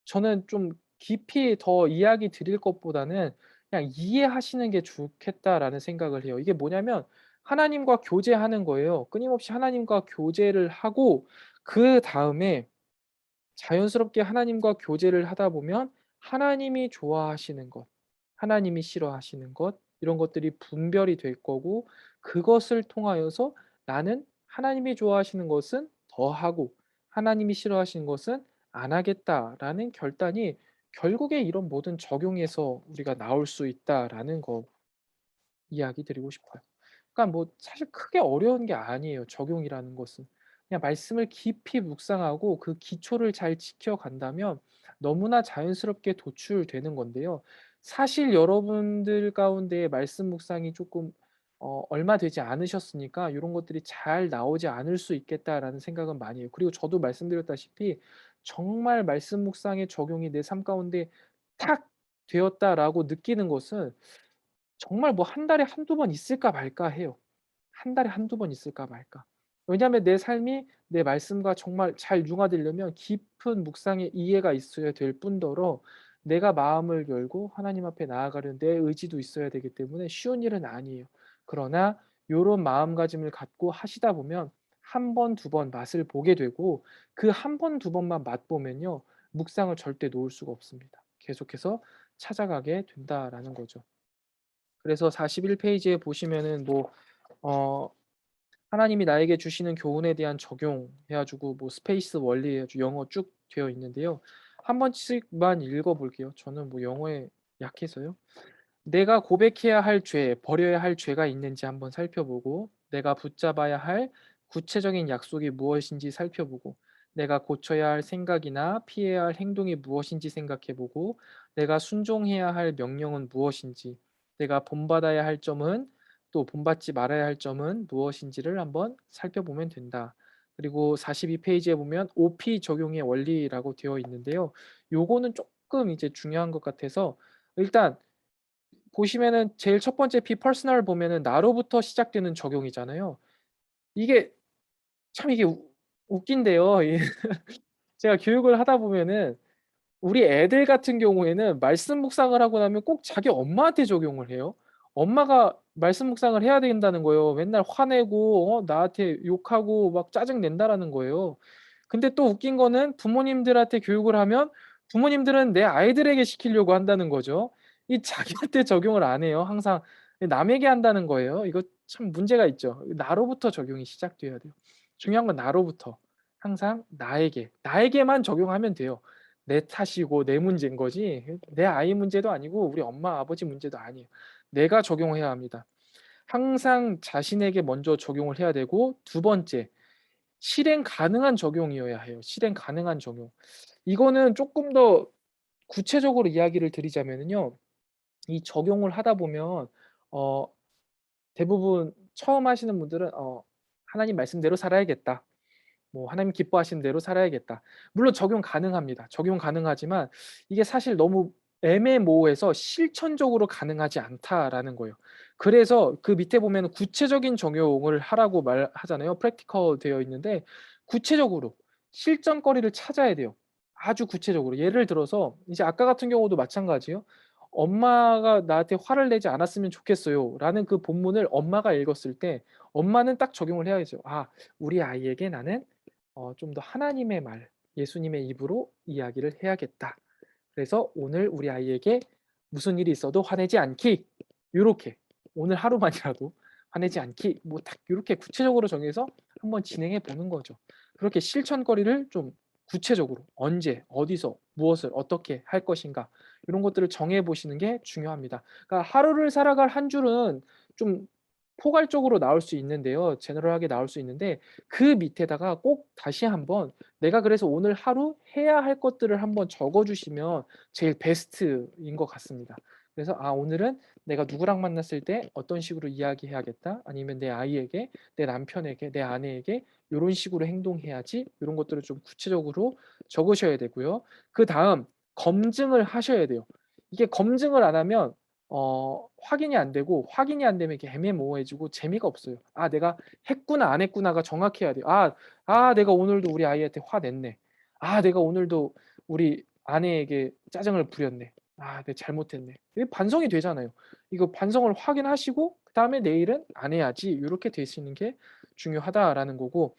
저는 좀 깊이 더 이야기 드릴 것보다는 그냥 '이해하시는 게 좋겠다.'라는 생각을 해요. 이게 뭐냐면 하나님과 교제하는 거예요. 끊임없이 하나님과 교제를 하고 그다음에 자연스럽게 하나님과 교제를 하다 보면 하나님이 좋아하시는 것, 하나님이 싫어하시는 것 이런 것들이 분별이 될 거고 그것을 통하여서 '나는 하나님이 좋아하시는 것은 더 하고 하나님이 싫어하시는 것은 안 하겠다.'라는 결단이 결국에 이런 모든 적용에서 우리가 나올 수 있다라는 거 이야기 드리고 싶어요. 그러니까 뭐 사실 크게 어려운 게 아니에요, 적용이라는 것은. 그냥 말씀을 깊이 묵상하고 그 기초를 잘 지켜간다면 너무나 자연스럽게 도출되는 건데요. 사실 여러분들 가운데 말씀 묵상이 조금 얼마 되지 않으셨으니까 '요런 것들이 잘 나오지 않을 수 있겠다.'라는 생각은 많이 해요. 그리고 저도 말씀드렸다시피 정말 말씀 묵상의 적용이 내 삶 가운데 탁 되었다라고 느끼는 것은 정말 뭐 한 달에 한두 번 있을까 말까 해요. 한 달에 한두 번 있을까 말까. 왜냐하면 내 삶이 내 말씀과 정말 잘 융화되려면 깊은 묵상의 이해가 있어야 될 뿐더러 내가 마음을 열고 하나님 앞에 나아가려는 내 의지도 있어야 되기 때문에 쉬운 일은 아니에요. 그러나 요런 마음가짐을 갖고 하시다 보면 한 번, 두 번 맛을 보게 되고 그 한 번, 두 번만 맛보면요. 묵상을 절대 놓을 수가 없습니다. 계속해서 찾아가게 된다라는 거죠. 그래서 41 페이지에 보시면은 뭐 어 하나님이 나에게 주시는 교훈에 대한 적용 해 가지고 뭐 스페이스 원리 해 가지고 영어 쭉 되어 있는데요. 한 번씩만 읽어 볼게요. 저는 뭐 영어에 약해서요. 내가 고백해야 할 죄, 버려야 할 죄가 있는지 한번 살펴보고 내가 붙잡아야 할 구체적인 약속이 무엇인지 살펴보고 내가 고쳐야 할 생각이나 피해야 할 행동이 무엇인지 생각해 보고 내가 순종해야 할 명령은 무엇인지 내가 본받아야 할 점은 또 본받지 말아야 할 점은 무엇인지를 한번 살펴보면 된다. 그리고 42 페이지에 보면 OP 적용의 원리라고 되어 있는데요. 요거는 조금 이제 중요한 것 같아서 일단 보시면은 제일 첫 번째 P 퍼스널 보면은 나로부터 시작되는 적용이잖아요. 이게 참 이게 웃긴데요. 이 제가 교육을 하다 보면은 우리 애들 같은 경우에는 말씀 묵상을 하고 나면 꼭 자기 엄마한테 적용을 해요. 엄마가 말씀 묵상을 해야 된다는 거예요. 맨날 화내고 나한테 욕하고 막 짜증 낸다라는 거예요. 근데 또 웃긴 거는 부모님들한테 교육을 하면 부모님들은 내 아이들에게 시키려고 한다는 거죠. 이 자기한테 적용을 안 해요. 항상 남에게 한다는 거예요. 이거 참 문제가 있죠. 나로부터 적용이 시작돼야 돼요. 중요한 건 나로부터. 항상 나에게만 적용하면 돼요. 내 탓이고 내 문제인 거지 내 아이 문제도 아니고 우리 엄마 아버지 문제도 아니에요. 내가 적용해야 합니다. 항상 자신에게 먼저 적용을 해야 되고 두 번째 실행 가능한 적용이어야 해요. 실행 가능한 적용. 이거는 쪼끔 더 구체적으로 이야기를 드리자면은요. 이 적용을 하다 보면 어 대부분 처음 하시는 분들은 '하나님 말씀대로 살아야겠다.' 뭐 '하나님 기뻐하시는 대로 살아야겠다.' 물론 적용 가능합니다. 적용 가능하지만 이게 사실 너무 애매모호해서 '실천적으로 가능하지 않다.'라는 거예요. 그래서 그 밑에 보면은 구체적인 적용을 하라고 말하잖아요. practical 되어 있는데 구체적으로 실전거리를 찾아야 돼요. 아주 구체적으로. 예를 들어서 이제 아까 같은 경우도 마찬가지예요. "엄마가 나한테 화를 내지 않았으면 좋겠어요."라는 그 본문을 엄마가 읽었을 때 엄마는 딱 적용을 해야죠. '아 우리 아이에게 나는 좀 더 하나님의 말, 예수님의 입으로 이야기를 해야겠다. 그래서 오늘 우리 아이에게 무슨 일이 있어도 화내지 않기. 요렇게 오늘 하루만이라도 화내지 않기. 뭐 딱 요렇게 구체적으로 정해서 한번 진행해 보는 거죠. 그렇게 실천거리를 좀 구체적으로 언제, 어디서, 무엇을 어떻게 할 것인가 요런 것들을 정해 보시는 게 중요합니다. 그러니까 하루를 살아갈 한 줄은 좀 포괄적으로 나올 수 있는데요. 제너럴하게 나올 수 있는데 그 밑에다가 꼭 다시 한번 내가 그래서 오늘 하루 해야 할 것들을 한번 적어 주시면 제일 베스트인 것 같습니다. 그래서 '아 오늘은 내가 누구랑 만났을 때 어떤 식으로 이야기해야겠다.' 아니면 '내 아이에게, 내 남편에게, 내 아내에게 요런 식으로 행동해야지.' 요런 것들을 좀 구체적으로 적으셔야 되고요. 그다음 검증을 하셔야 돼요. 이게 검증을 안 하면 확인이 안 되고 확인이 안 되면 이게 애매모호해지고 재미가 없어요. '아 내가 했구나 안 했구나.'가 정확해야 돼요. '내가 오늘도 우리 아이한테 화냈네. 내가 오늘도 우리 아내에게 짜증을 부렸네. 내가 잘못했네.' 이게 반성이 되잖아요. 이거 반성을 확인하시고 그다음에 '내일은 안 해야지.' 요렇게 되시는 게 중요하다라는 거고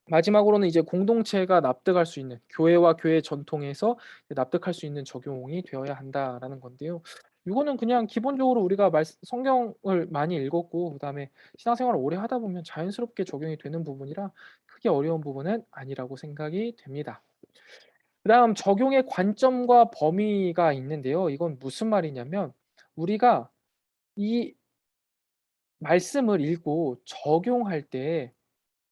마지막으로는 이제 공동체가 납득할 수 있는 교회와 교회 전통에서 납득할 수 있는 적용이 되어야 한다라는 건데요. 이거는 그냥 기본적으로 우리가 말씀 성경을 많이 읽었고 그다음에 신앙생활을 오래 하다 보면 자연스럽게 적용이 되는 부분이라 크게 어려운 부분은 아니라고 생각이 됩니다. 그다음 적용의 관점과 범위가 있는데요. 이건 무슨 말이냐면 우리가 이 말씀을 읽고 적용할 때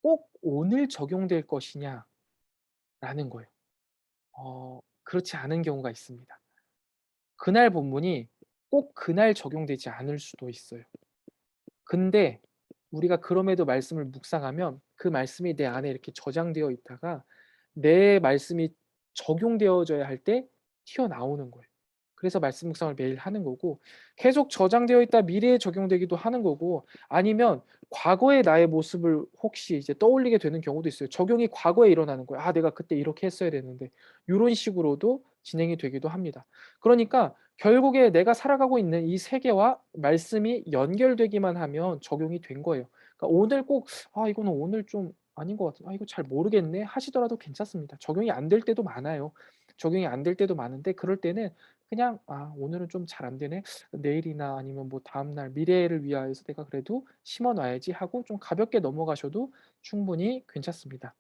꼭 오늘 적용될 것이냐라는 거예요. 그렇지 않은 경우가 있습니다. 그날 본문이 꼭 그날 적용되지 않을 수도 있어요. 근데 우리가 그럼에도 말씀을 묵상하면 그 말씀이 내 안에 이렇게 저장되어 있다가 내 말씀이 적용되어져야 할 때 튀어나오는 거예요. 그래서 말씀 묵상을 매일 하는 거고 계속 저장되어 있다 미래에 적용되기도 하는 거고 아니면 과거의 나의 모습을 혹시 이제 떠올리게 되는 경우도 있어요. 적용이 과거에 일어나는 거예요. '아 내가 그때 이렇게 했어야 되는데.' 요런 식으로도 진행이 되기도 합니다. 그러니까 결국에 내가 살아가고 있는 이 세계와 말씀이 연결되기만 하면 적용이 된 거예요. 그러니까 오늘 꼭 '아 이거는 오늘 좀 아닌 것 같아. 아 이거 잘 모르겠네.' 하시더라도 괜찮습니다. 적용이 안 될 때도 많아요. 적용이 안 될 때도 많은데 그럴 때는 그냥 '아 오늘은 좀 잘 안 되네. 내일이나 아니면 뭐 다음날 미래를 위하여서 내가 그래도 심어 놔야지.' 하고 좀 가볍게 넘어가셔도 충분히 괜찮습니다.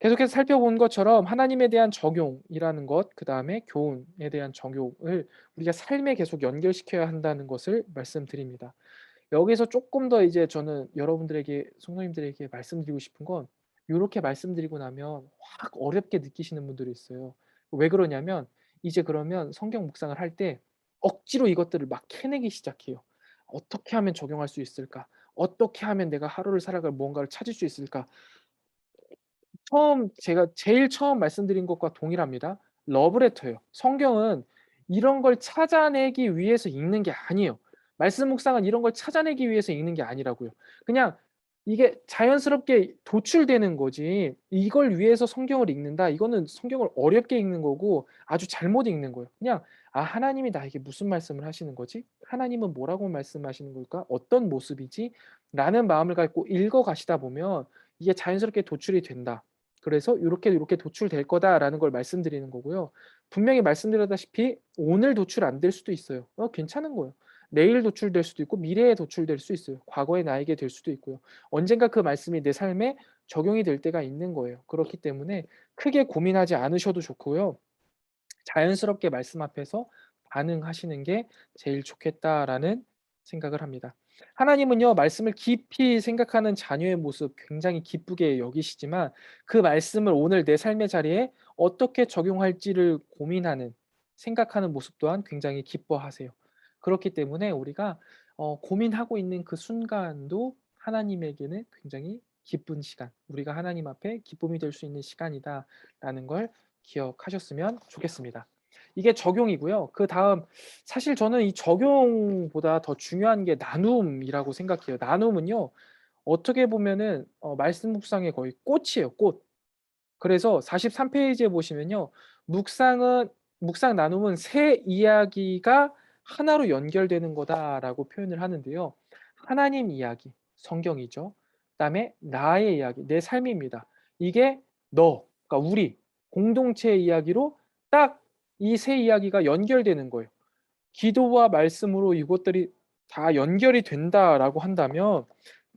계속해서 살펴본 것처럼 하나님에 대한 적용이라는 것 그다음에 교훈에 대한 적용을 우리가 삶에 계속 연결시켜야 한다는 것을 말씀드립니다. 여기서 쪼끔 더 이제 저는 여러분들에게 성도님들에게 말씀드리고 싶은 건 요렇게 말씀드리고 나면 확 어렵게 느끼시는 분들이 있어요. 왜 그러냐면 이제 그러면 성경 묵상을 할 때 억지로 이것들을 막 캐내기 시작해요. '어떻게 하면 적용할 수 있을까? 어떻게 하면 내가 하루를 살아갈 무언가를 찾을 수 있을까?' 제가 제일 처음 말씀드린 것과 동일합니다. 러브레터예요. 성경은 이런 걸 찾아내기 위해서 읽는 게 아니에요. 말씀 묵상은 이런 걸 찾아내기 위해서 읽는 게 아니라고요. 그냥 이게 자연스럽게 도출되는 거지 이걸 위해서 성경을 읽는다 이거는 성경을 어렵게 읽는 거고 아주 잘못 읽는 거예요. 그냥 '아 하나님이 나에게 무슨 말씀을 하시는 거지? 하나님은 뭐라고 말씀하시는 걸까? 어떤 모습이지?' 라는 마음을 갖고 읽어 가시다 보면 이게 자연스럽게 도출이 된다. 그래서 요렇게, 요렇게 도출될 거다라는 걸 말씀드리는 거고요. 분명히 말씀드렸다시피 오늘 도출 안 될 수도 있어요. 괜찮은 거예요. 내일 도출될 수도 있고 미래에 도출될 수 있어요. 과거의 나에게 될 수도 있고요. 언젠가 그 말씀이 내 삶에 적용이 될 때가 있는 거예요. 그렇기 때문에 크게 고민하지 않으셔도 좋고요. 자연스럽게 말씀 앞에서 반응하시는 게 제일 좋겠다라는 생각을 합니다. 하나님은요, 말씀을 깊이 생각하는 자녀의 모습 굉장히 기쁘게 여기시지만 그 말씀을 오늘 내 삶의 자리에 어떻게 적용할지를 고민하는, 생각하는 모습 또한 굉장히 기뻐하세요. 그렇기 때문에 우리가 고민하고 있는 그 순간도 하나님에게는 굉장히 기쁜 시간, 우리가 하나님 앞에 기쁨이 될 수 있는 시간이다라는 걸 기억하셨으면 좋겠습니다. 이게 적용이고요. 그다음 사실 저는 이 적용보다 더 중요한 게 나눔이라고 생각해요. 나눔은요. 어떻게 보면은 말씀 묵상의 거의 꽃이에요, 꽃. 그래서 43 페이지에 보시면요. 묵상은 묵상 나눔은 새 이야기가 하나로 연결되는 거다라고 표현을 하는데요. 하나님 이야기, 성경이죠. 그다음에 나의 이야기, 내 삶입니다. 이게 그러니까 우리 공동체의 이야기로 딱 이 새 이야기가 연결되는 거예요. 기도와 말씀으로 이것들이 다 연결이 된다라고 한다면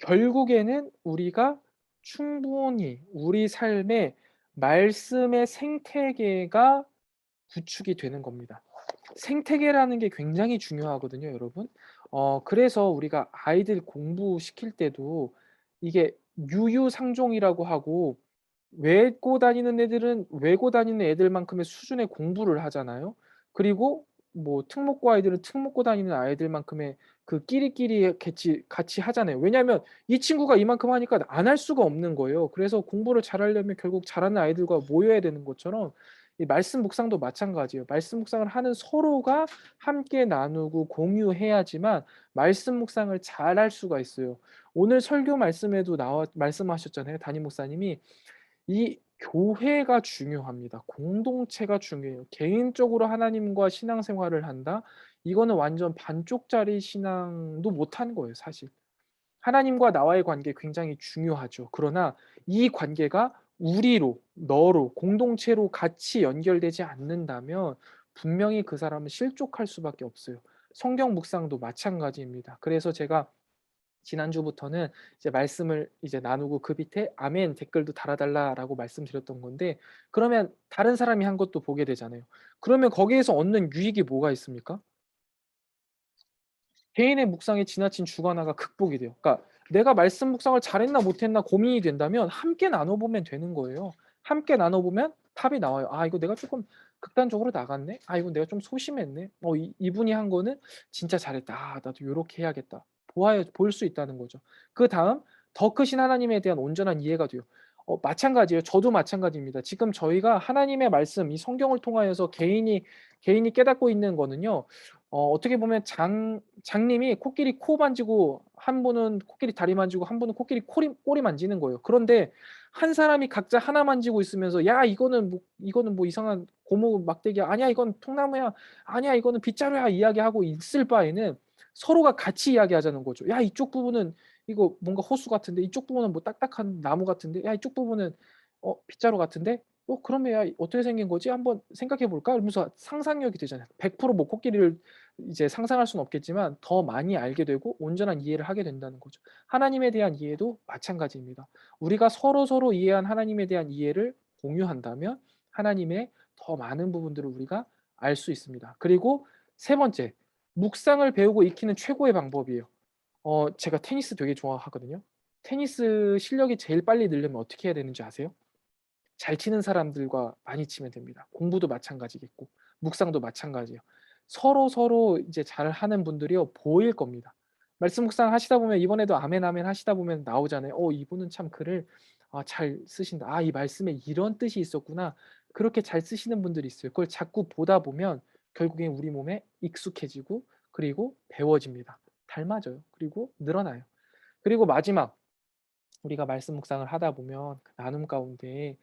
결국에는 우리가 충분히 우리 삶에 말씀의 생태계가 구축이 되는 겁니다. 생태계라는 게 굉장히 중요하거든요, 여러분. 그래서 우리가 아이들 공부시킬 때도 이게 유유상종이라고 하고 외고 다니는 애들만큼의 수준의 공부를 하잖아요. 그리고 뭐 특목고 아이들은 특목고 다니는 아이들만큼의 그 끼리끼리 같이 하잖아요. 왜냐하면 이 친구가 이만큼 하니까 안 할 수가 없는 거예요. 그래서 공부를 잘하려면 결국 잘하는 아이들과 모여야 되는 것처럼 이 말씀 묵상도 마찬가지예요. 말씀 묵상을 하는 서로가 함께 나누고 공유해야지만 말씀 묵상을 잘할 수가 있어요. 오늘 설교 말씀에도 나와 말씀하셨잖아요. 담임 목사님이 이 교회가 중요합니다. 공동체가 중요해요. 개인적으로 하나님과 신앙생활을 한다? 이거는 완전 반쪽짜리 신앙도 못한 거예요, 사실. 하나님과 나와의 관계 굉장히 중요하죠. 그러나 이 관계가 우리로, 너로, 공동체로 같이 연결되지 않는다면 분명히 그 사람은 실족할 수밖에 없어요. 성경 묵상도 마찬가지입니다. 그래서 제가 지난주부터는 이제 말씀을 이제 나누고 그 밑에 아멘 댓글도 달아달라라고 말씀드렸던 건데, 그러면 다른 사람이 한 것도 보게 되잖아요. 그러면 거기에서 얻는 유익이 뭐가 있습니까? 개인의 묵상에 지나친 주관화가 극복이 돼요. 그러니까 내가 말씀 묵상을 잘했나 못했나 고민이 된다면 함께 나눠 보면 되는 거예요. 함께 나눠 보면 답이 나와요. '아 이거 내가 조금 극단적으로 나갔네. 아 이건 내가 좀 소심했네. 이분이 한 거는 진짜 잘했다. 아 나도 요렇게 해야겠다.' 보아야 볼 수 있다는 거죠. 그다음 더 크신 하나님에 대한 온전한 이해가 돼요. 마찬가지예요. 저도 마찬가지입니다. 지금 저희가 하나님의 말씀 이 성경을 통하여서 개인이 깨닫고 있는 거는요. 어떻게 보면 장님이 코끼리 코 만지고 한 분은 코끼리 다리 만지고 한 분은 코끼리 꼬리 만지는 거예요. 그런데 한 사람이 각자 하나 만지고 있으면서 "야 이거는 뭐 이상한 고무 막대기야. 아니야 이건 통나무야. 아니야 이거는 빗자루야." 이야기하고 있을 바에는 서로가 같이 이야기하자는 거죠. "야 이쪽 부분은 이거 뭔가 호수 같은데 이쪽 부분은 뭐 딱딱한 나무 같은데 야 이쪽 부분은 빗자루 같은데 그러면 야 어떻게 생긴 거지? 한번 생각해 볼까?" 이러면서 상상력이 되잖아요. 100%뭐 코끼리를 이제 상상할 수는 없겠지만 더 많이 알게 되고 온전한 이해를 하게 된다는 거죠. 하나님에 대한 이해도 마찬가지입니다. 우리가 서로서로 이해한 하나님에 대한 이해를 공유한다면 하나님의 더 많은 부분들을 우리가 알 수 있습니다. 그리고 세 번째, 묵상을 배우고 익히는 최고의 방법이에요. 제가 테니스 되게 좋아하거든요. 테니스 실력이 제일 빨리 늘려면 어떻게 해야 되는지 아세요? 잘 치는 사람들과 많이 치면 됩니다. 공부도 마찬가지겠고 묵상도 마찬가지예요. 서로서로 이제 잘하는 분들이요 보일 겁니다. 말씀 묵상 하시다 보면 이번에도 아멘, 아멘 하시다 보면 나오잖아요. 이분은 참 글을 잘 쓰신다. 이 말씀에 이런 뜻이 있었구나. 그렇게 잘 쓰시는 분들이 있어요. 그걸 자꾸 보다 보면 결국엔 우리 몸에 익숙해지고 그리고 배워집니다. 닮아져요. 그리고 늘어나요. 그리고 마지막 우리가 말씀 묵상을 하다 보면 그 나눔 가운데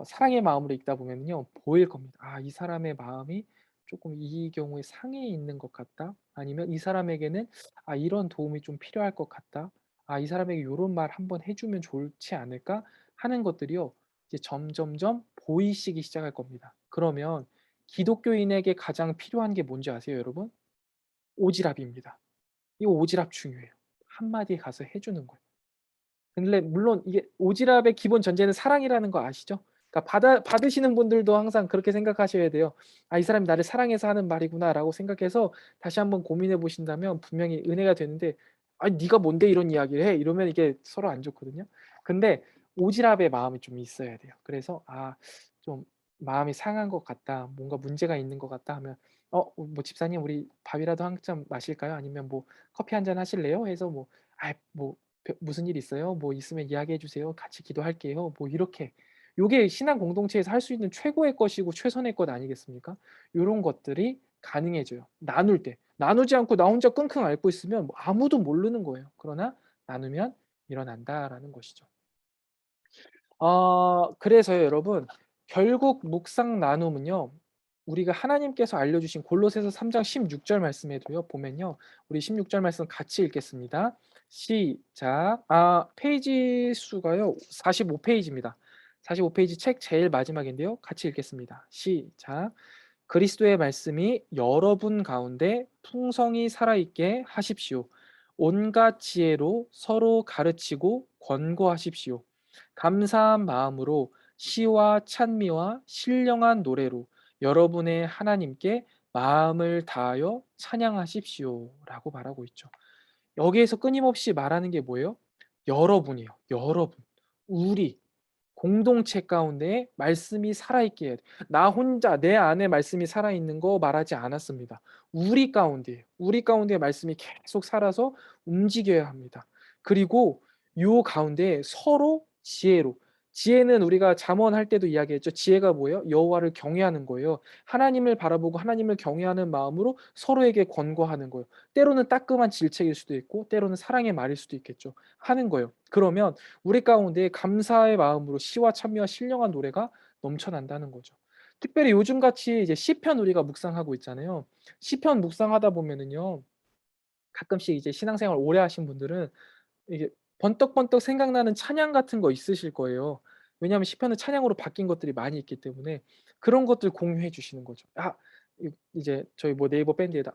사랑의 마음으로 읽다 보면요 보일 겁니다. '아 이 사람의 마음이 조금 이 경우에 상해 있는 것 같다.' 아니면 '이 사람에게는 이런 도움이 좀 필요할 것 같다. 이 사람에게 요런 말 한번 해 주면 좋지 않을까?' 하는 것들이요. 이제 점점점 보이시기 시작할 겁니다. 그러면 기독교인에게 가장 필요한 게 뭔지 아세요, 여러분? 오지랖입니다. 이 오지랖 중요해요. 한마디 가서 해 주는 거예요. 근데 물론 이게 오지랖의 기본 전제는 사랑이라는 거 아시죠? 그러니까 받으시는 분들도 항상 그렇게 생각하셔야 돼요. '아 이 사람이 나를 사랑해서 하는 말이구나.'라고 생각해서 다시 한번 고민해 보신다면 분명히 은혜가 되는데 "아니 네가 뭔데 이런 이야기를 해?" 이러면 이게 서로 안 좋거든요. 근데 오지랖의 마음이 좀 있어야 돼요. 그래서 좀 마음이 상한 것 같다. 뭔가 문제가 있는 것 같다." 하면 뭐 집사님 우리 밥이라도 한 잔 마실까요?" 아니면 뭐 "커피 한 잔 하실래요?" 해서 뭐 뭐 "무슨 일 있어요? 뭐 있으면 이야기해 주세요. 같이 기도할게요." 뭐 이렇게 요게 신앙 공동체에서 할 수 있는 최고의 것이고 최선의 것 아니겠습니까? 요런 것들이 가능해져요. 나눌 때. 나누지 않고 나 혼자 끙끙 앓고 있으면 뭐 아무도 모르는 거예요. 그러나 나누면 일어난다라는 것이죠. 그래서요 여러분 결국 묵상 나눔은요. 우리가 하나님께서 알려주신 골로새서 3장 16절 말씀에도요 보면요. 우리 16절 말씀 같이 읽겠습니다. 시작. 페이지 수가요 45 페이지입니다. 45 페이지 책 제일 마지막인데요. 같이 읽겠습니다. 시작. 그리스도의 말씀이 여러분 가운데 풍성히 살아있게 하십시오. 온갖 지혜로 서로 가르치고 권고하십시오. 감사한 마음으로 시와 찬미와 신령한 노래로 여러분의 하나님께 마음을 다하여 찬양하십시오라고 말하고 있죠. 여기에서 끊임없이 말하는 게 뭐예요? 여러분이에요. 여러분. 우리 공동체 가운데 말씀이 살아있게 해야 돼. 나 혼자 내 안에 말씀이 살아있는 거 말하지 않았습니다. 우리 가운데, 우리 가운데 말씀이 계속 살아서 움직여야 합니다. 그리고 요 가운데 서로 지혜로, 지혜는 우리가 잠언할 때도 이야기했죠. 지혜가 뭐예요? 여호와를 경외하는 거예요. 하나님을 바라보고 하나님을 경외하는 마음으로 서로에게 권고하는 거예요. 때로는 따끔한 질책일 수도 있고 때로는 사랑의 말일 수도 있겠죠. 하는 거예요. 그러면 우리 가운데 감사의 마음으로 시와 찬미와 신령한 노래가 넘쳐난다는 거죠. 특별히 요즘같이 이제 시편 우리가 묵상하고 있잖아요. 시편 묵상하다 보면은요. 가끔씩 이제 신앙생활 오래 하신 분들은 이게 번떡번떡 생각나는 찬양 같은 거 있으실 거예요. 왜냐하면 시편은 찬양으로 바뀐 것들이 많이 있기 때문에 그런 것들 공유해 주시는 거죠. "아 이제 저희 뭐 네이버 밴드에다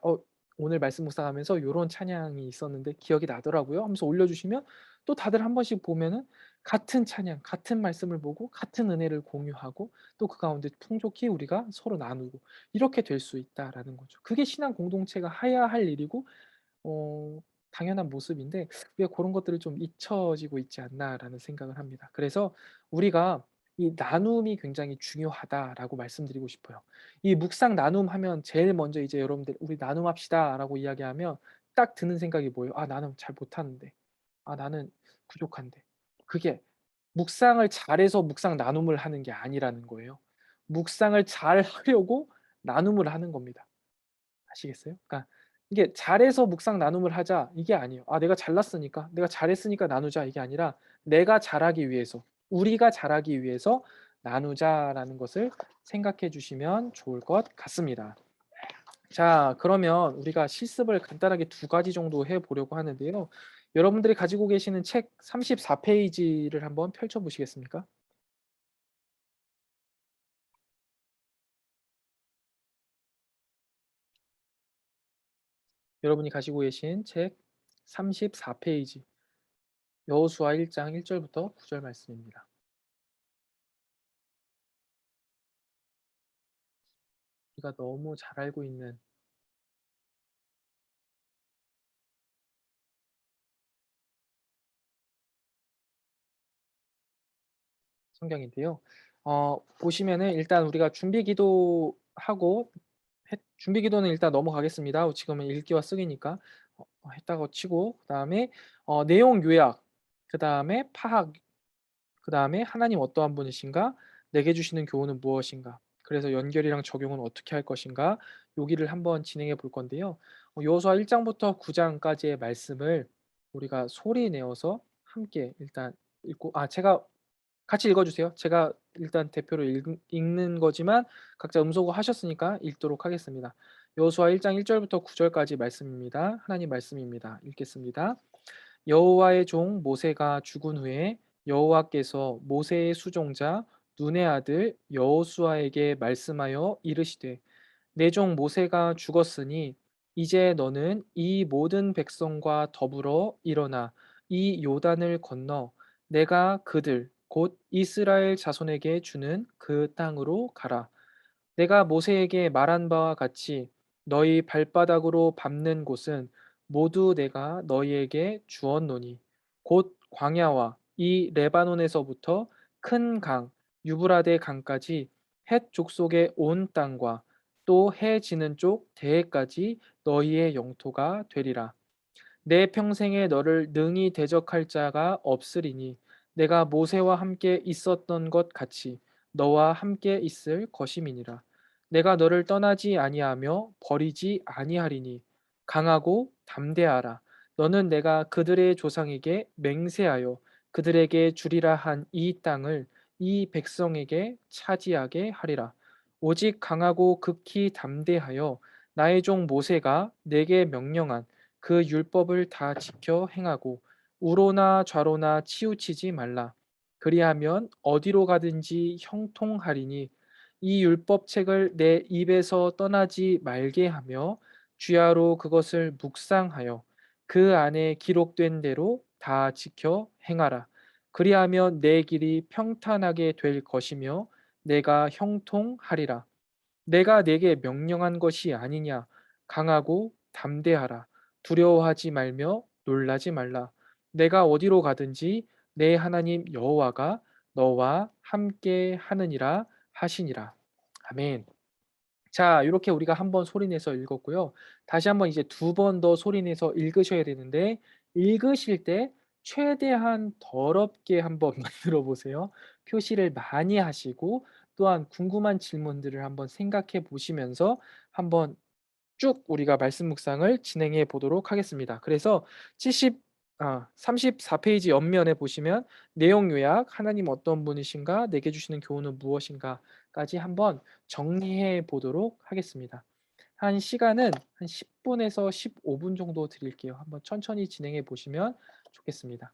오늘 말씀 묵상하면서 요런 찬양이 있었는데 기억이 나더라고요." 하면서 올려주시면 또 다들 한 번씩 보면은 같은 찬양, 같은 말씀을 보고 같은 은혜를 공유하고 또 그 가운데 풍족히 우리가 서로 나누고 이렇게 될 수 있다라는 거죠. 그게 신앙 공동체가 해야 할 일이고 어 당연한 모습인데 우리가 고런 것들을 좀 잊혀지고 있지 않나라는 생각을 합니다. 그래서 우리가 이 나눔이 굉장히 중요하다라고 말씀드리고 싶어요. 이 묵상 나눔하면 제일 먼저 이제 여러분들 "우리 나눔합시다."라고 이야기하면 딱 드는 생각이 뭐예요? '아 나는 잘 못하는데. 아 나는 부족한데.' 그게 묵상을 잘해서 묵상 나눔을 하는 게 아니라는 거예요. 묵상을 잘하려고 나눔을 하는 겁니다. 아시겠어요? 그러니까 이게 잘해서 묵상 나눔을 하자 이게 아니에요. '아 내가 잘났으니까 내가 잘했으니까 나누자.' 이게 아니라 '내가 잘하기 위해서 우리가 잘하기 위해서 나누자.'라는 것을 생각해 주시면 좋을 것 같습니다. 자 그러면 우리가 실습을 간단하게 두 가지 정도 해 보려고 하는데요. 여러분들이 가지고 계시는 책 34 페이지를 한번 펼쳐 보시겠습니까? 여러분이 가지고 계신 책 34 페이지 여호수아 1장 1 절부터 9절 말씀입니다. 우리가 너무 잘 알고 있는 성경인데요. 보시면은 일단 우리가 준비 기도하고 준비 기도는 일단 넘어가겠습니다. 지금은 읽기와 쓰기니까 했다고 치고 그다음에 내용 요약, 그다음에 파악, 그다음에 하나님 어떠한 분이신가, 내게 주시는 교훈은 무엇인가, 그래서 연결이랑 적용은 어떻게 할 것인가, 요기를 한번 진행해 볼 건데요. 여호수아 1 장부터 9 장까지의 말씀을 우리가 소리 내어서 함께 일단 읽고 제가 같이 읽어 주세요. 제가 일단 대표로 읽는 거지만 각자 음소거 하셨으니까 읽도록 하겠습니다. 여호수아 1장 1 절부터 9 절까지 말씀입니다. 하나님 말씀입니다. 읽겠습니다. 여호와의 종 모세가 죽은 후에 여호와께서 모세의 수종자 눈의 아들 여호수아에게 말씀하여 이르시되 내 종 모세가 죽었으니 이제 너는 이 모든 백성과 더불어 일어나 이 요단을 건너 내가 그들 곧 이스라엘 자손에게 주는 그 땅으로 가라. 내가 모세에게 말한 바와 같이 너희 발바닥으로 밟는 곳은 모두 내가 너희에게 주었노니 곧 광야와 이 레바논에서부터 큰 강 유브라데 강까지 헷 족속의 온 땅과 또 해 지는 쪽 대해까지 너희의 영토가 되리라. 내 평생에 너를 능히 대적할 자가 없으리니 내가 모세와 함께 있었던 것 같이 너와 함께 있을 것임이니라. 내가 너를 떠나지 아니하며 버리지 아니하리니 강하고 담대하라. 너는 내가 그들의 조상에게 맹세하여 그들에게 주리라 한 이 땅을 이 백성에게 차지하게 하리라. 오직 강하고 극히 담대하여 나의 종 모세가 내게 명령한 그 율법을 다 지켜 행하고 우로나 좌로나 치우치지 말라. 그리하면 어디로 가든지 형통하리니 이 율법책을 내 입에서 떠나지 말게 하며 주야로 그것을 묵상하여 그 안에 기록된 대로 다 지켜 행하라. 그리하면 내 길이 평탄하게 될 것이며 내가 형통하리라. 내가 네게 명령한 것이 아니냐. 강하고 담대하라. 두려워하지 말며 놀라지 말라. 내가 어디로 가든지 내 하나님 여호와가 너와 함께 하느니라 하시니라. 아멘. 자, 요렇게 우리가 한번 소리 내서 읽었고요. 다시 한번 이제 두 번 더 소리 내서 읽으셔야 되는데 읽으실 때 최대한 더럽게 한번 만들어 보세요. 표시를 많이 하시고 또한 궁금한 질문들을 한번 생각해 보시면서 한번 쭉 우리가 말씀 묵상을 진행해 보도록 하겠습니다. 그래서 70 34 페이지 옆면에 보시면 내용 요약, 하나님 어떤 분이신가, 내게 주시는 교훈은 무엇인가까지 한번 정리해 보도록 하겠습니다. 한 시간은 한 10 분에서 15분 정도 드릴게요. 한번 천천히 진행해 보시면 좋겠습니다.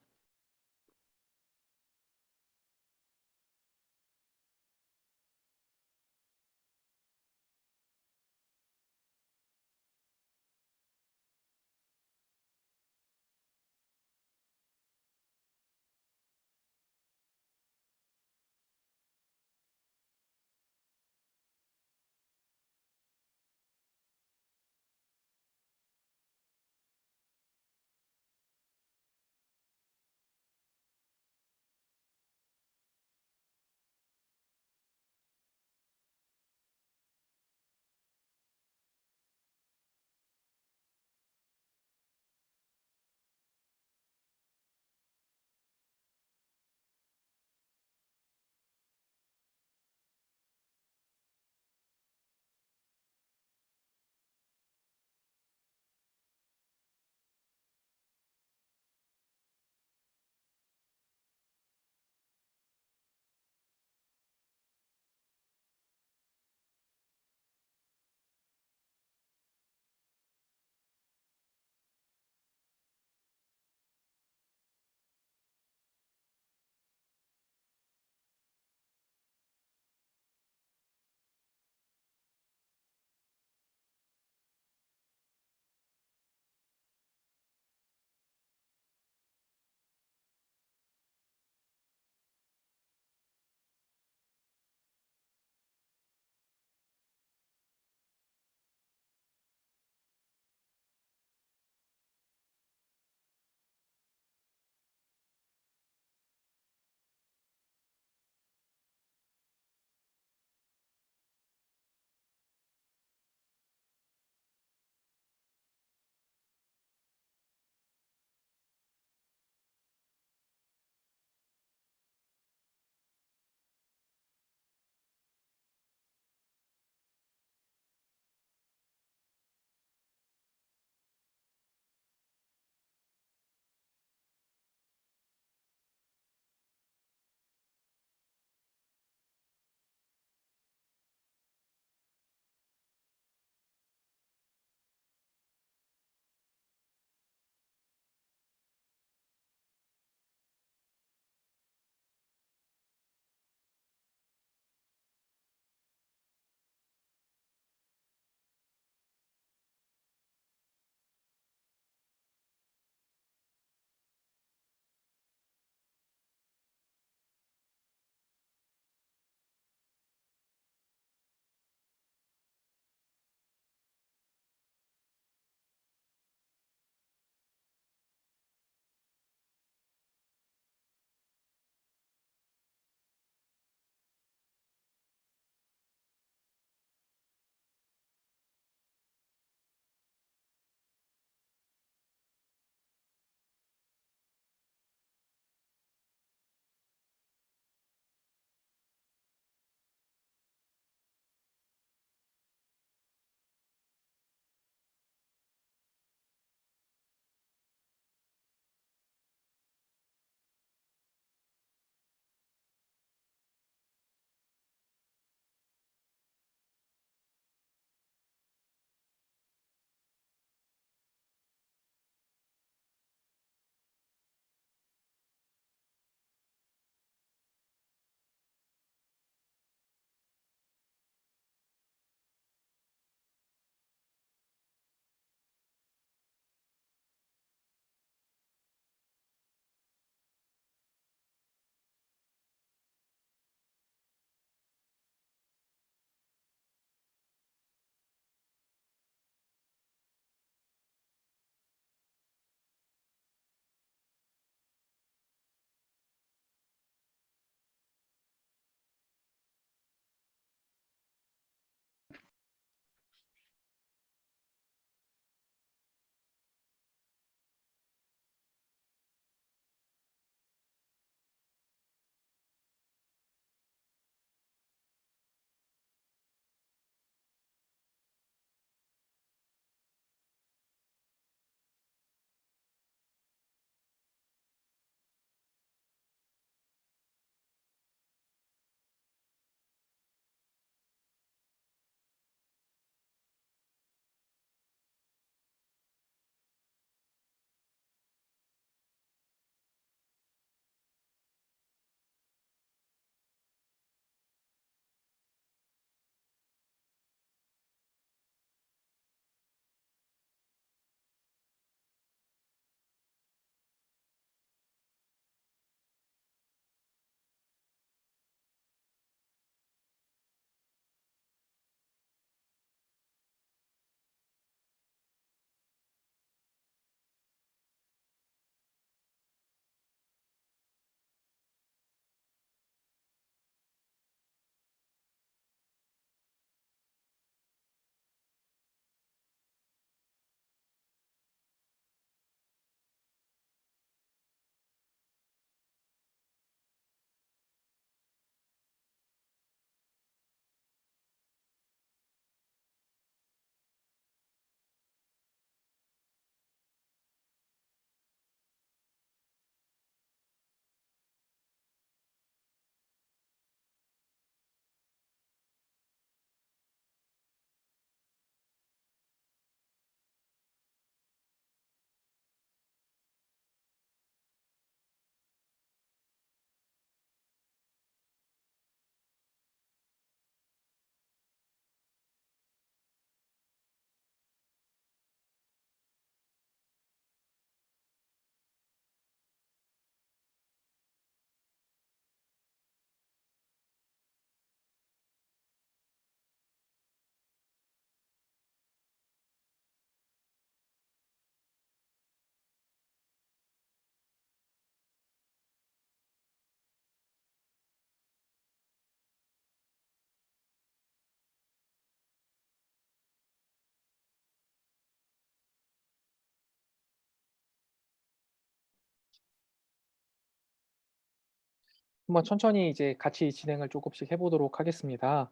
한번 천천히 이제 같이 진행을 조금씩 해 보도록 하겠습니다.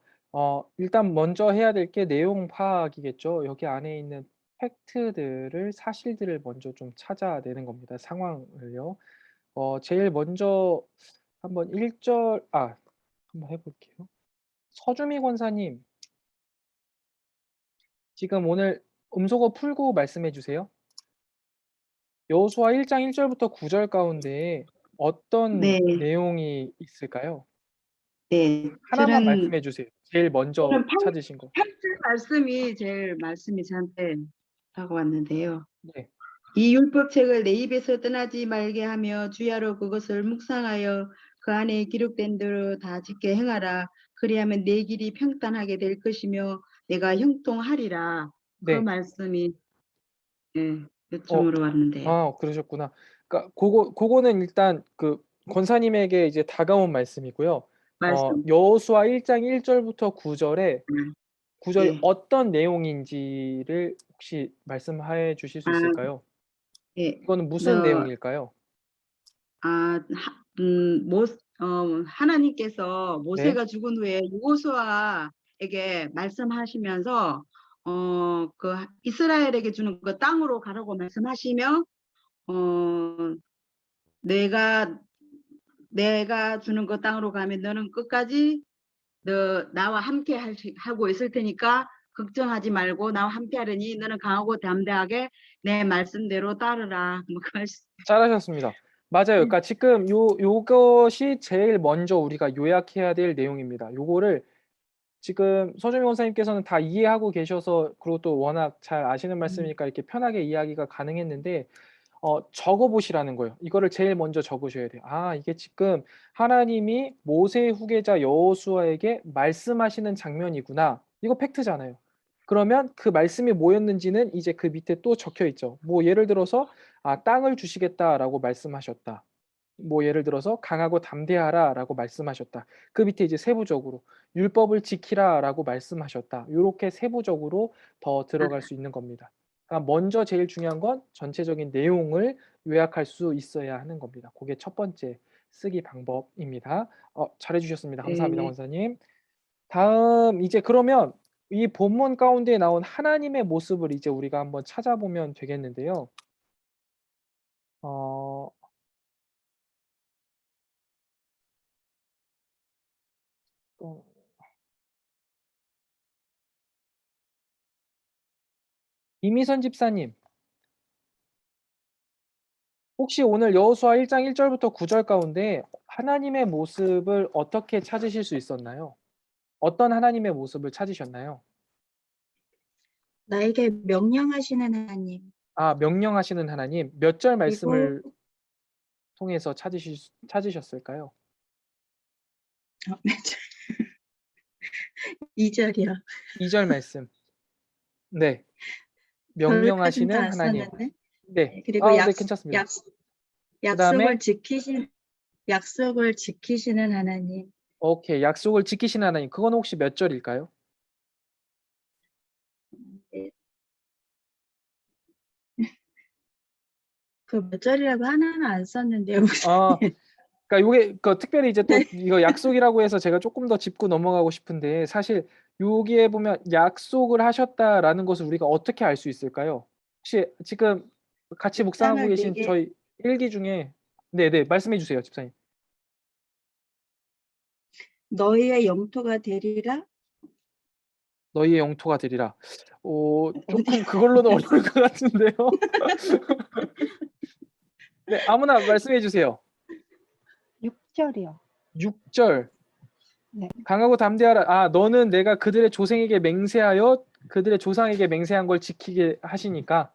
일단 먼저 해야 될 게 내용 파악이겠죠. 여기 안에 있는 팩트들을 사실들을 먼저 좀 찾아내는 겁니다, 상황을요. 제일 먼저 한번 1절 한번 해 볼게요. 서주미 권사님 지금 오늘 음소거 풀고 말씀해 주세요. 여호수아 1장 1 절부터 9절 가운데 어떤 네, 내용이 있을까요? 네. 하나만 말씀해 주세요. 제일 먼저 저는 찾으신 거. 말씀이 저한테 다가왔는데요. 네. 이 율법책을 내 입에서 떠나지 말게 하며 주야로 그것을 묵상하여 그 안에 기록된 대로 다 짓게 행하라. 그리하면 내 길이 평탄하게 될 것이며 내가 형통하리라. 그 네. 말씀이 어 요청으로 왔는데요. 그러셨구나. 그러니까 고거는 일단 그 권사님에게 이제 다가온 말씀이고요. 말씀. 여호수아 1장 1 절부터 9 절에 9 절이 예. 어떤 내용인지를 혹시 말씀해 주실 수 아, 있을까요? 예. 이거는 무슨 너, 내용일까요? 하나님께서 네. 모세가 죽은 후에 여호수아에게 말씀하시면서 그 이스라엘에게 주는 그 땅으로 가라고 말씀하시며 어, 내가 주는 그 땅으로 가면 너는 끝까지 나와 함께 하고 있을 테니까 걱정하지 말고 나와 함께 하려니 너는 강하고 담대하게 내 말씀대로 따르라. 뭐 그 말씀. 잘하셨습니다. 맞아요. 그러니까 지금 요것이 제일 먼저 우리가 요약해야 될 내용입니다. 요거를 지금 서주미 권사님께서는 다 이해하고 계셔서 그리고 또 워낙 잘 아시는 말씀이니까 이렇게 편하게 이야기가 가능했는데 적어 보시라는 거예요. 이거를 제일 먼저 적으셔야 돼요. 이게 지금 하나님이 모세의 후계자 여호수아에게 말씀하시는 장면이구나. 이거 팩트잖아요. 그러면 그 말씀이 뭐였는지는 이제 그 밑에 또 적혀 있죠. 뭐 예를 들어서 땅을 주시겠다라고 말씀하셨다. 뭐 예를 들어서 강하고 담대하라라고 말씀하셨다. 그 밑에 이제 세부적으로 율법을 지키라라고 말씀하셨다. 요렇게 세부적으로 더 들어갈 수 있는 겁니다. 그러니까 먼저 제일 중요한 건 전체적인 내용을 요약할 수 있어야 하는 겁니다. 그게 첫 번째 쓰기 방법입니다. 잘해 주셨습니다. 감사합니다, 네. 권사님. 다음 이제 그러면 이 본문 가운데 나온 하나님의 모습을 이제 우리가 한번 찾아보면 되겠는데요. 어 어 이미선 집사님 혹시 오늘 여호수아 1장 1 절부터 9절 가운데 하나님의 모습을 어떻게 찾으실 수 있었나요? 어떤 하나님의 모습을 찾으셨나요? 나에게 명령하시는 하나님, 명령하시는 하나님 몇 절 그리고 말씀을 통해서 찾으셨을까요? 2절이요. 2절 말씀. 네. 거기까지는 다 명령하시는 안 하나님. 썼는데. 네. 네, 그리고 네 괜찮습니다. 약, 그다음에 약속을 지키시는 하나님, 오케이. 약속을 지키시는 하나님. 그건 혹시 몇 절일까요? 네, 그 몇 절이라고 하나는 안 썼는데요, 아 목사님. 그러니까 요게 특별히 이제 또 네, 이거 약속이라고 해서 제가 쪼끔 더 짚고 넘어가고 싶은데 사실 여기에 보면 "약속을 하셨다."라는 것을 우리가 어떻게 알 수 있을까요? 혹시 지금 같이 그 묵상하고 땅을 계신 내게 저희 일기 중에 네네. 말씀해 주세요, 집사님. 너희의 영토가 되리라. "너희의 영토가 되리라." 어디 쪼끔 그걸로는 어려울 것 같은데요. 네. 아무나 말씀해 주세요. 6절이요. 6 절. 네. "강하고 담대하라." 너는 내가 그들의 조상에게 맹세하여 그들의 조상에게 맹세한 걸 지키게 하시니까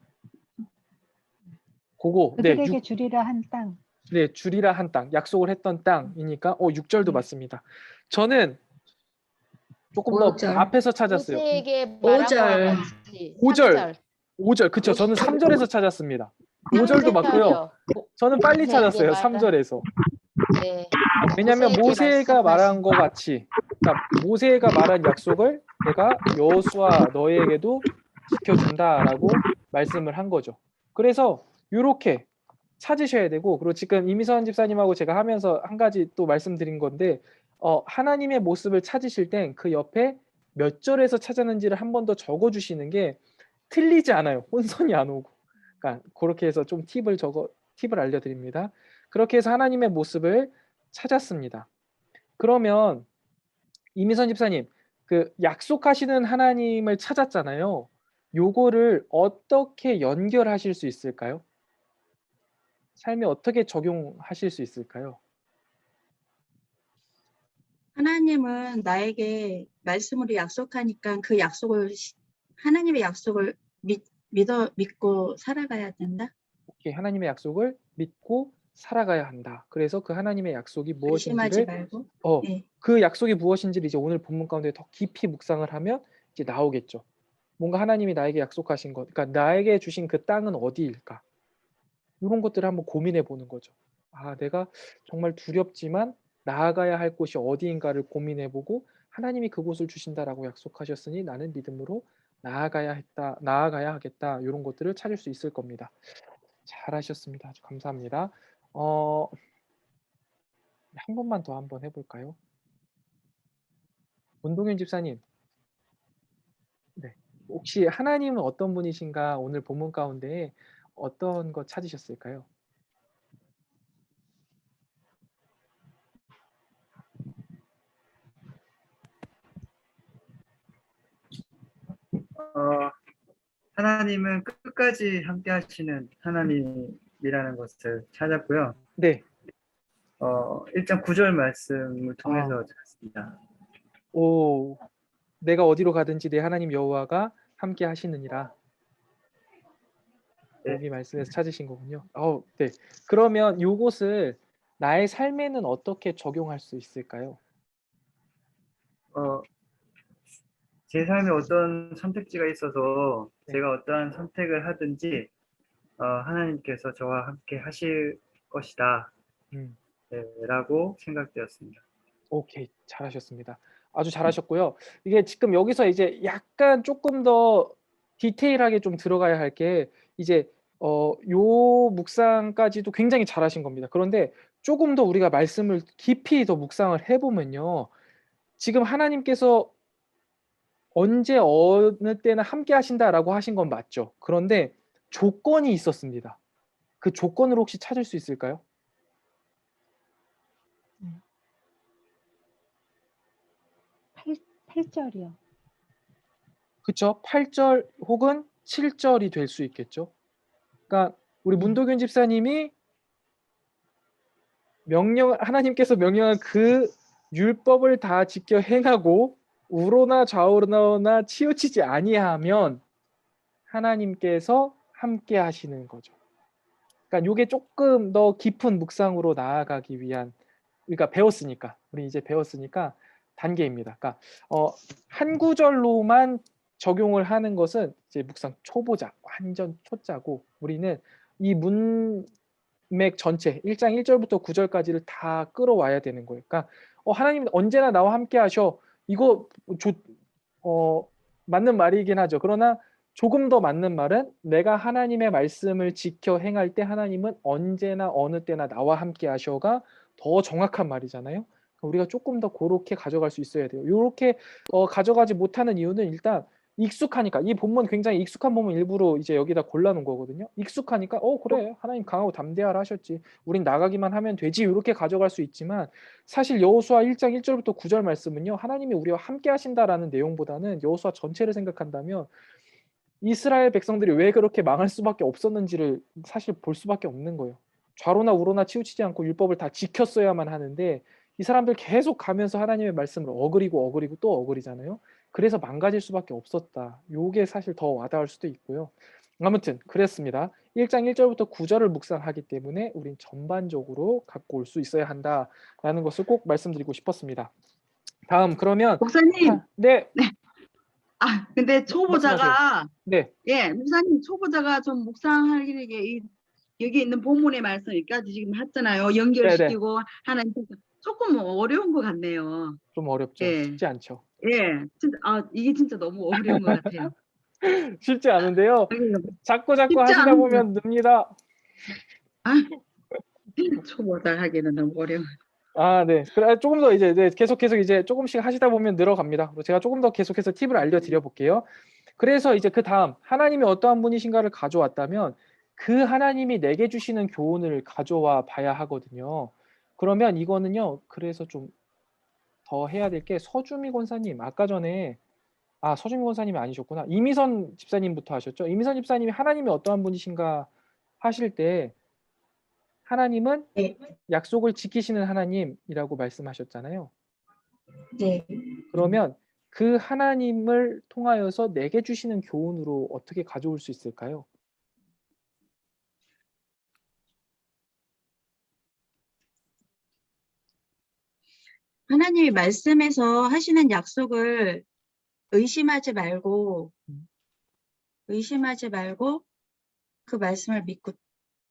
고거 네. 그들에게 주리라 한 땅. 네. 주리라 한 땅. 약속을 했던 땅이니까 6 절도 네. 맞습니다. 저는 쪼끔 더 5절, 앞에서 찾았어요. 모세에게 말한 거와 5절, 같이 5 절. 3절 5 절. 그쵸. 저는 3 절에서 찾았습니다. 5 절도 맞고요. 3절이요. 저는 빨리 모세에게 찾았어요. 3 말한 절에서. 네. 왜냐면 모세에게 모세가 말한 말씀하신 것 같이 그러니까 모세가 말한 약속을 내가 여호수아 너희에게도 지켜준다라고 말씀을 한 거죠. 그래서 요렇게 찾으셔야 되고, 그리고 지금 이미선 집사님하고 제가 하면서 한 가지 또 말씀드린 건데, 하나님의 모습을 찾으실 땐 그 옆에 몇 절에서 찾았는지를 한 번 더 적어 주시는 게 틀리지 않아요. 혼선이 안 오고. 그러니까 그렇게 해서 좀 팁을 알려드립니다. 그렇게 해서 하나님의 모습을 찾았습니다. 그러면 이미선 집사님, 그 약속하시는 하나님을 찾았잖아요. 요거를 어떻게 연결하실 수 있을까요? 삶에 어떻게 적용하실 수 있을까요? 하나님은 나에게 말씀으로 약속하니까 그 약속을 하나님의 약속을 믿고 살아가야 된다. 오케이, 하나님의 약속을 믿고 살아가야 한다. 그래서 그 하나님의 약속이 의심하지 무엇인지를 말고. 예. 그 약속이 무엇인지를 이제 오늘 본문 가운데 더 깊이 묵상을 하면 이제 나오겠죠. 뭔가 하나님이 나에게 약속하신 것, 그러니까 나에게 주신 그 땅은 어디일까? 이런 것들을 한번 고민해 보는 거죠. 아, 내가 정말 두렵지만 나아가야 할 곳이 어디인가를 고민해 보고 하나님이 그곳을 주신다라고 약속하셨으니 나는 믿음으로 나아가야 하겠다. 이런 것들을 찾을 수 있을 겁니다. 잘하셨습니다. 아주 감사합니다. 한 번만 더 한번 해볼까요? 문동윤 집사님, 네. 혹시 하나님은 어떤 분이신가 오늘 본문 가운데 어떤 것 찾으셨을까요? 하나님은 끝까지 함께 하시는 하나님이라는 것을 찾았고요. 네. 1장 9절 말씀을 통해서 찾았습니다. 오, 내가 어디로 가든지 내 하나님 여호와가 함께 하시느니라. 네. 여기 말씀에서 찾으신 거군요. 네. 그러면 요것을 나의 삶에는 어떻게 적용할 수 있을까요? 제 삶에 어떤 선택지가 있어서 네. 제가 어떠한 선택을 하든지 하나님께서 저와 함께 하실 것이다 라고 생각되었습니다. 오케이, 잘하셨습니다. 아주 잘하셨고요. 이게 지금 여기서 이제 약간 조금 더 디테일하게 좀 들어가야 할 게 이제 요 묵상까지도 굉장히 잘하신 겁니다. 그런데 조금 더 우리가 말씀을 깊이 더 묵상을 해보면요, 지금 하나님께서 언제 어느 때나 함께 하신다라고 하신 건 맞죠. 그런데 조건이 있었습니다. 그 조건을 혹시 찾을 수 있을까요? 8절이요. 그쵸? 8절 혹은 7절이 될 수 있겠죠. 그러니까 우리 문도균 집사님이 하나님께서 명령한 그 율법을 다 지켜 행하고 우로나 좌우로나 치우치지 아니하면 하나님께서 함께 하시는 거죠. 그러니까 이게 조금 더 깊은 묵상으로 나아가기 위한, 우리가 배웠으니까, 우리 이제 배웠으니까 단계입니다. 그러니까 한 구절로만 적용을 하는 것은 이제 묵상 초보자, 완전 초짜고, 우리는 이 문맥 전체 1장 1절부터 9절까지를 다 끌어와야 되는 거예요. 그러니까 하나님은 언제나 나와 함께 하셔. 이거 맞는 말이긴 하죠. 그러나 조금 더 맞는 말은 내가 하나님의 말씀을 지켜 행할 때 하나님은 언제나 어느 때나 나와 함께 하셔가 더 정확한 말이잖아요. 우리가 조금 더 그렇게 가져갈 수 있어야 돼요. 이렇게 가져가지 못하는 이유는 일단 익숙하니까, 이 본문 굉장히 익숙한 본문 일부러 이제 여기다 골라놓은 거거든요. 익숙하니까 그래, 하나님 강하고 담대하라 하셨지, 우린 나가기만 하면 되지, 이렇게 가져갈 수 있지만 사실 여호수아 1장 1절부터 9절 말씀은요, 하나님이 우리와 함께 하신다라는 내용보다는 여호수아 전체를 생각한다면 이스라엘 백성들이 왜 그렇게 망할 수밖에 없었는지를 사실 볼 수밖에 없는 거예요. 좌로나 우로나 치우치지 않고 율법을 다 지켰어야만 하는데 이 사람들 계속 가면서 하나님의 말씀을 어그리고 또 어그리잖아요. 그래서 망가질 수밖에 없었다. 요게 사실 더 와닿을 수도 있고요. 아무튼 그랬습니다. 1장 1절부터 9절을 묵상하기 때문에 우린 전반적으로 갖고 올 수 있어야 한다라는 것을 꼭 말씀드리고 싶었습니다. 다음, 그러면 목사님, 네. 근데 초보자가 네. 목사님 초보자가 좀 묵상하기에 여기 있는 본문의 말씀 여기까지 지금 했잖아요. 연결시키고 하나님 조금 어려운 것 같네요. 좀 어렵죠. 쉽지 않죠. 진짜 이게 진짜 너무 어려운 것 같아요. 쉽지 않은데요. 자꾸 쉽지 하시다 않은데. 보면 늡니다. 아, 초보자 하기는 너무 어려워. 아, 네. 그래 조금 더 이제 네, 계속 이제 조금씩 하시다 보면 늘어갑니다. 그리고 제가 조금 더 계속해서 팁을 알려드려 볼게요. 그래서 이제 그다음 하나님이 어떠한 분이신가를 가져왔다면 그 하나님이 내게 주시는 교훈을 가져와 봐야 하거든요. 그러면 이거는요. 그래서 좀 더 해야 될 게 서주미 권사님 아까 전에 서주미 권사님이 아니셨구나. 이미선 집사님부터 하셨죠. 이미선 집사님이 하나님이 어떠한 분이신가 하실 때 하나님은 네. 약속을 지키시는 하나님이라고 말씀하셨잖아요. 네. 그러면 그 하나님을 통하여서 내게 주시는 교훈으로 어떻게 가져올 수 있을까요? 하나님이 말씀에서 하시는 약속을 의심하지 말고 그 말씀을 믿고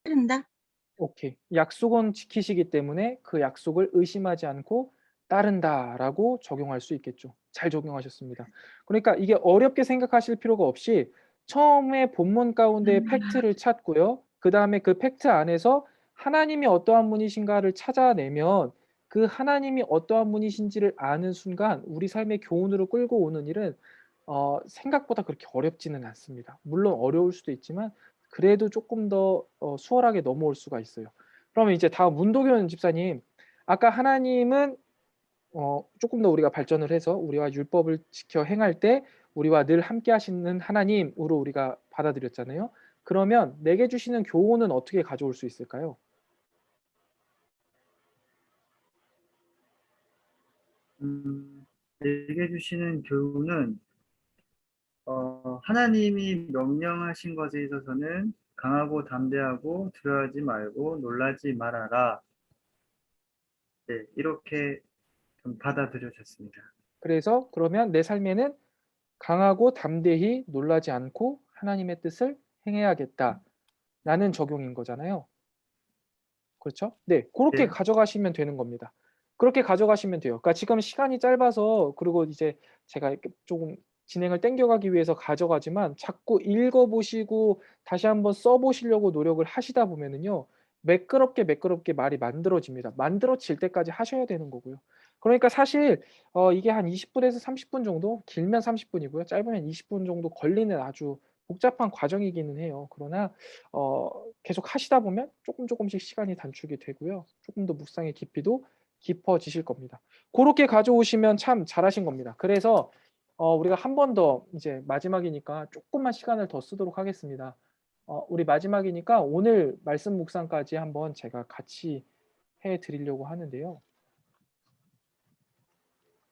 따른다. 오케이. 약속은 지키시기 때문에 그 약속을 의심하지 않고 따른다라고 적용할 수 있겠죠. 잘 적용하셨습니다. 그러니까 이게 어렵게 생각하실 필요가 없이 처음에 본문 가운데 팩트를 찾고요. 그다음에 그 팩트 안에서 하나님이 어떠한 분이신가를 찾아내면 그 하나님이 어떠한 분이신지를 아는 순간 우리 삶의 교훈으로 끌고 오는 일은 생각보다 그렇게 어렵지는 않습니다. 물론 어려울 수도 있지만 그래도 조금 더 수월하게 넘어올 수가 있어요. 그러면 이제 다음 문도균 집사님, 아까 하나님은 조금 더 우리가 발전을 해서 우리와 율법을 지켜 행할 때 우리와 늘 함께 하시는 하나님으로 우리가 받아들였잖아요. 그러면 내게 주시는 교훈은 어떻게 가져올 수 있을까요? 내게 주시는 교훈은 하나님이 명령하신 것에 있어서는 강하고 담대하고 두려워하지 말고 놀라지 말아라. 네, 이렇게 좀 받아들여졌습니다. 그래서 그러면 내 삶에는 강하고 담대히 놀라지 않고 하나님의 뜻을 행해야겠다라는 적용인 거잖아요. 그렇죠? 네, 그렇게 네. 가져가시면 되는 겁니다. 그렇게 가져가시면 돼요. 그러니까 지금 시간이 짧아서 그리고 이제 제가 이렇게 조금 진행을 땡겨가기 위해서 가져가지만 자꾸 읽어보시고 다시 한번 써보시려고 노력을 하시다 보면은요. 매끄럽게 말이 만들어집니다. 만들어질 때까지 하셔야 되는 거고요. 그러니까 사실 이게 한 20분에서 30분 정도, 길면 30분이고요. 짧으면 20분 정도 걸리는 아주 복잡한 과정이기는 해요. 그러나 계속 하시다 보면 조금씩 시간이 단축이 되고요. 조금 더 묵상의 깊이도 깊어지실 겁니다. 고렇게 가져오시면 참 잘하신 겁니다. 그래서 우리가 한 번 더 이제 마지막이니까 조금만 시간을 더 쓰도록 하겠습니다. 우리 마지막이니까 오늘 말씀 묵상까지 한번 제가 같이 해 드리려고 하는데요.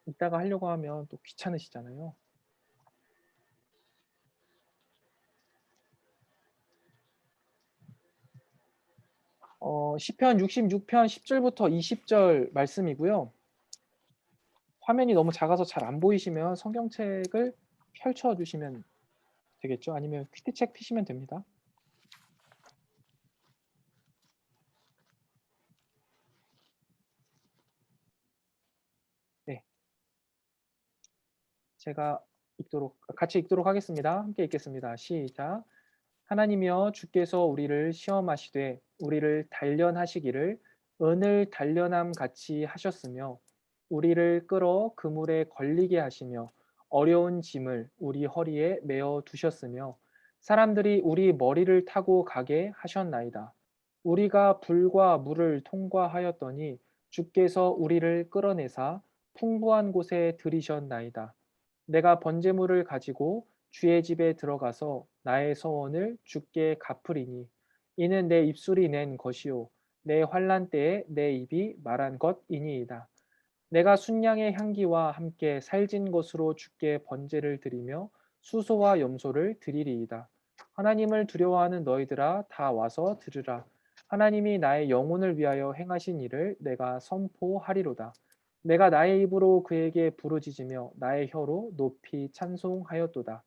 이따가 하려고 하면 또 귀찮으시잖아요. 시편 66편 10절부터 20절 말씀이고요. 화면이 너무 작아서 잘 안 보이시면 성경책을 펼쳐 주시면 되겠죠. 아니면 퀴트책 피시면 됩니다. 네. 제가 같이 읽도록 하겠습니다. 함께 읽겠습니다. 시작. 하나님이여 주께서 우리를 시험하시되 우리를 단련하시기를 은을 단련함 같이 하셨으며 우리를 끌어 그물에 걸리게 하시며 어려운 짐을 우리 허리에 메어 두셨으며 사람들이 우리 머리를 타고 가게 하셨나이다. 우리가 불과 물을 통과하였더니 주께서 우리를 끌어내사 풍부한 곳에 들이셨나이다. 내가 번제물을 가지고 주의 집에 들어가서 나의 서원을 주께 갚으리니 이는 내 입술이 낸 것이요 내 환난 때에 내 입이 말한 것이니이다. 내가 순양의 향기와 함께 살진 것으로 주께 번제를 드리며 수소와 염소를 드리리이다. 하나님을 두려워하는 너희들아 다 와서 들으라. 하나님이 나의 영혼을 위하여 행하신 일을 내가 선포하리로다. 내가 나의 입으로 그에게 부르짖으며 나의 혀로 높이 찬송하였도다.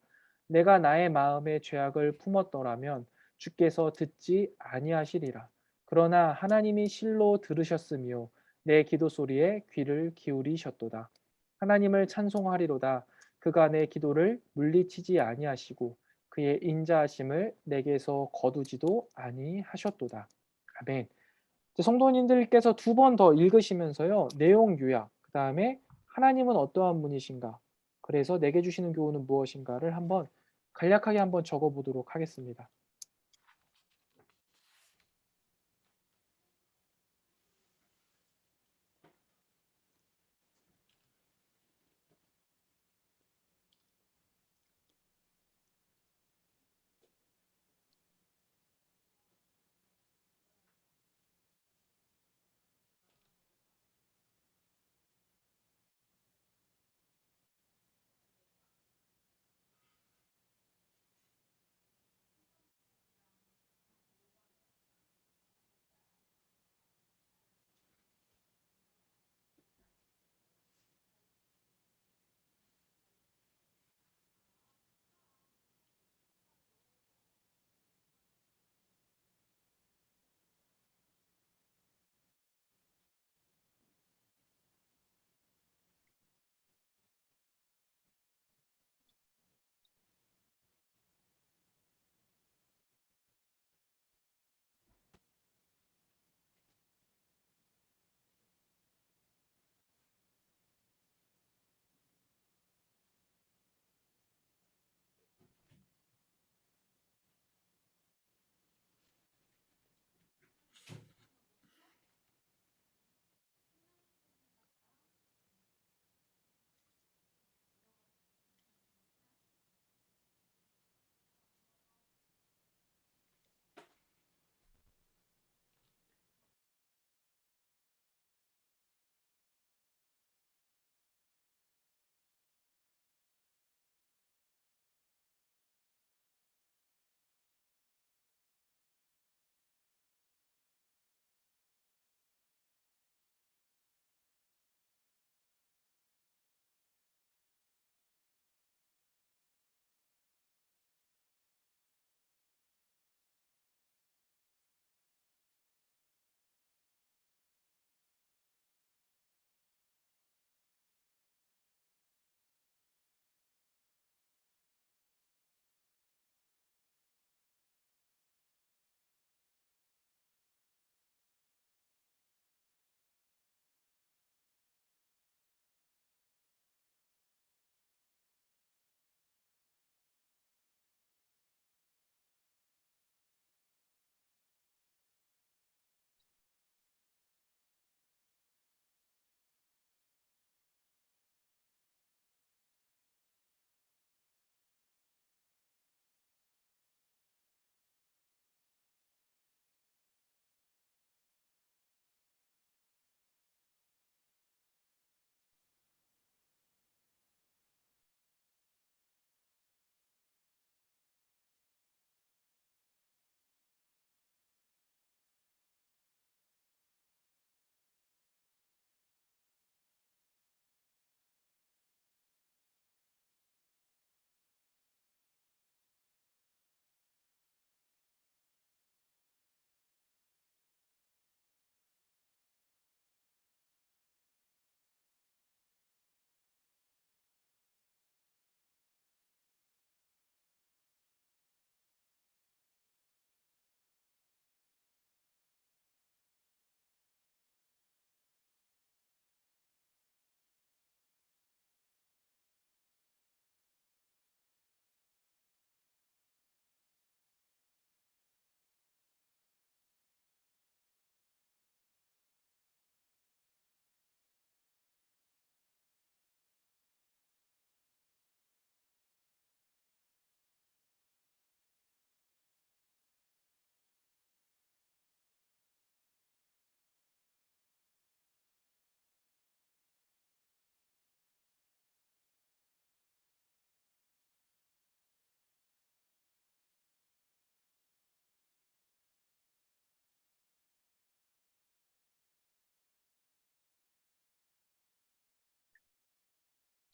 내가 나의 마음에 죄악을 품었더라면 주께서 듣지 아니하시리라. 그러나 하나님이 실로 들으셨으며 내 기도 소리에 귀를 기울이셨도다. 하나님을 찬송하리로다. 그가 내 기도를 물리치지 아니하시고 그의 인자하심을 내게서 거두지도 아니하셨도다. 아멘. 이제 성도님들께서 두 번 더 읽으시면서요. 내용 요약, 그다음에 하나님은 어떠한 분이신가, 그래서 내게 주시는 교훈은 무엇인가를 한번 간략하게 한번 적어 보도록 하겠습니다.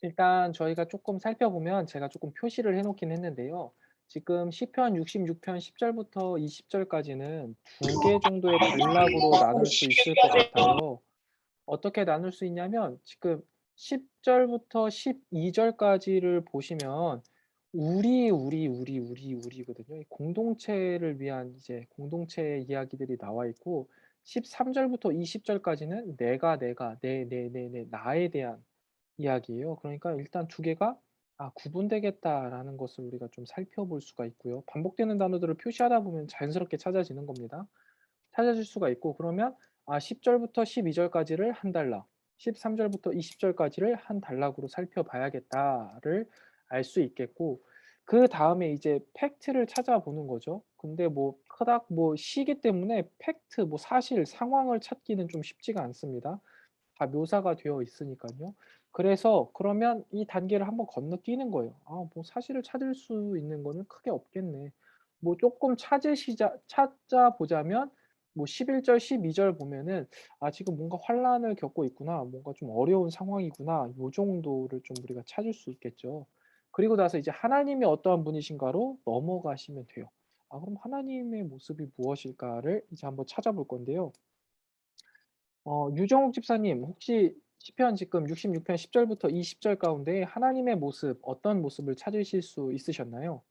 일단 저희가 조금 살펴보면 제가 조금 표시를 해 놓긴 했는데요. 지금 시편 66편 10 절부터 20 절까지는 두 개 정도의 단락으로 나눌 수 있을 것 같아요. 어떻게 나눌 수 있냐면 지금 10 절부터 12 절까지를 보시면 우리거든요. 이 공동체를 위한 이제 공동체의 이야기들이 나와 있고 13절부터 20절까지는 내가, 내, 나에 대한 이야기예요. 그러니까 일단 두 개가 구분되겠다라는 것을 우리가 좀 살펴볼 수가 있고요. 반복되는 단어들을 표시하다 보면 자연스럽게 찾아지는 겁니다. 찾아질 수가 있고 그러면 10절부터 12절까지를 한 단락, 13절부터 20절까지를 한 단락으로 살펴봐야겠다를 알 수 있겠고 그다음에 이제 팩트를 찾아보는 거죠. 근데 뭐 그닥 뭐 시기 때문에 팩트, 뭐 사실, 상황을 찾기는 좀 쉽지가 않습니다. 다 묘사가 되어 있으니까요. 그래서 그러면 이 단계를 한번 건너뛰는 거예요. 뭐 사실을 찾을 수 있는 거는 크게 없겠네. 뭐 조금 찾아보자면 뭐 11절, 12절 보면은 지금 뭔가 환란을 겪고 있구나. 뭔가 좀 어려운 상황이구나. 요 정도를 좀 우리가 찾을 수 있겠죠. 그리고 나서 이제 하나님이 어떠한 분이신가로 넘어가시면 돼요. 그럼 하나님의 모습이 무엇일까를 이제 한번 찾아볼 건데요. 유정욱 집사님, 혹시 시편 지금 66편 10절부터 20절 가운데 하나님의 모습, 어떤 모습을 찾으실 수 있으셨나요?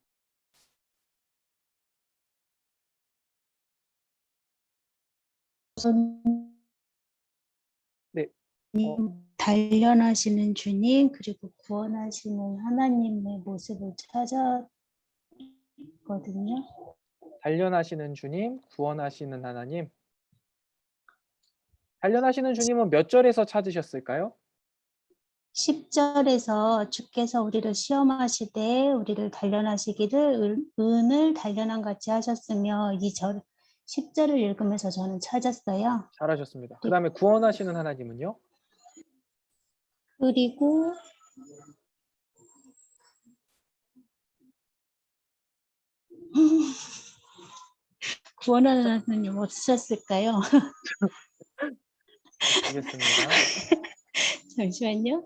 네. 단련하시는 주님 그리고 구원하시는 하나님의 모습을 찾았거든요. 단련하시는 주님, 구원하시는 하나님. 단련하시는 주님은 몇 절에서 찾으셨을까요? 10절에서 주께서 우리를 시험하시되 우리를 단련하시기를 은을 단련한 같이 하셨으며 10절을 읽으면서 저는 찾았어요. 잘하셨습니다. 그다음에 구원하시는 하나님은요? 그리고 구원하는 하나님 없으셨을까요? 알겠습니다. 잠시만요.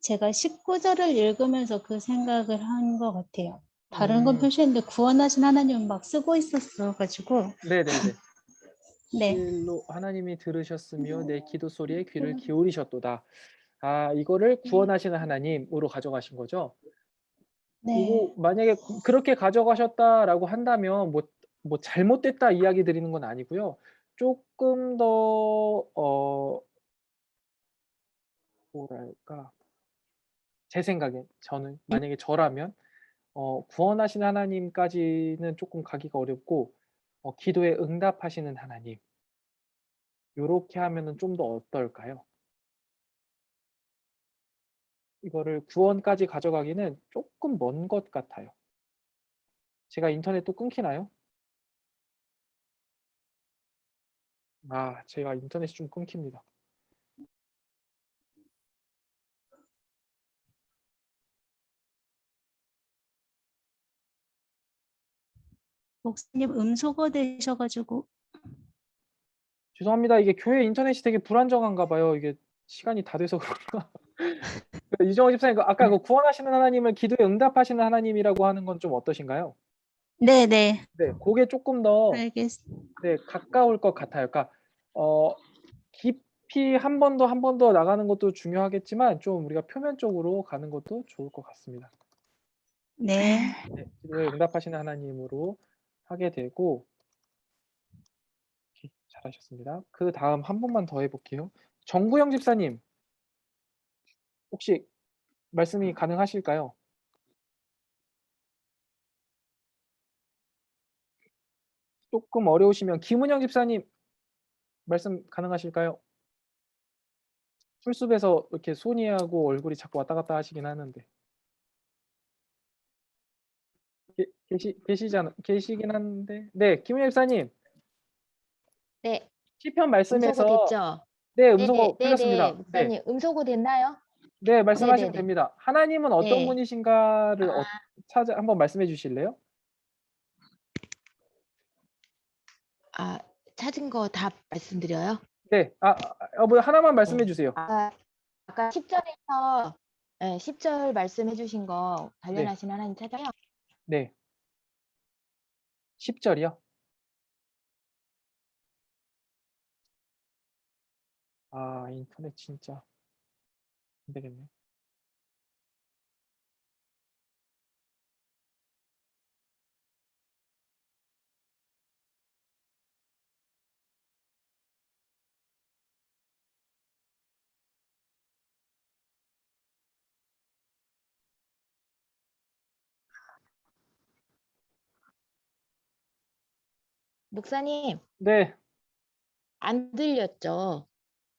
제가 19절을 읽으면서 그 생각을 한 것 같아요. 다른 건 표시했는데 구원하신 하나님은 막 쓰고 있었어가지고. 네네네. 네. 실로 하나님이 들으셨으며 내 기도 소리에 귀를 기울이셨도다. 이거를 구원하시는 하나님으로 가져가신 거죠? 네. 만약에 그렇게 가져가셨다라고 한다면 뭐 잘못됐다 이야기 드리는 건 아니고요. 조금 더 뭐랄까, 제 생각엔 저는 만약에 저라면 구원하시는 하나님까지는 조금 가기가 어렵고 기도에 응답하시는 하나님, 요렇게 하면은 좀 더 어떨까요? 이거를 구원까지 가져가기는 조금 먼 것 같아요. 제가 인터넷 또 끊기나요? 제가 인터넷이 좀 끊깁니다. 목사님 음소거 되셔가지고. 죄송합니다. 이게 교회 인터넷이 되게 불안정한가 봐요. 이게 시간이 다 돼서 그런가. 이정호 집사님, 아까 그 구원하시는 하나님을 기도에 응답하시는 하나님이라고 하는 건 좀 어떠신가요? 네네. 네, 그게 조금 더 알겠습니다. 가까울 것 같아요. 그러니까 깊이 한 번 더 나가는 것도 중요하겠지만 좀 우리가 표면적으로 가는 것도 좋을 것 같습니다. 네. 네, 기도에 응답하시는 하나님으로 하게 되고, 잘하셨습니다. 그 다음 한 번만 더 해볼게요. 정구영 집사님, 혹시 말씀이 가능하실까요? 조금 어려우시면 김은영 집사님, 말씀 가능하실까요? 풀숲에서 이렇게 손이하고 얼굴이 자꾸 왔다 갔다 하시긴 하는데. 계시긴 한데. 네, 김은영 집사님, 네, 시편 음소거 말씀에서, 됐죠? 네, 네네, 음소거 네네, 풀렸습니다. 네, 목사님, 음소거 됐나요? 네, 말씀하시면 네네네. 됩니다. 하나님은 어떤 네. 분이신가를 한번 말씀해 주실래요? 찾은 거 다 말씀드려요? 네, 뭐 하나만 말씀해 네. 주세요. 아까 10절에서, 네, 10절 말씀해 주신 거 네, 단련하신 하나님 찾아요? 네. 10절이요? 아, 인터넷 진짜 안 되겠네. 목사님, 네. 안 들렸죠?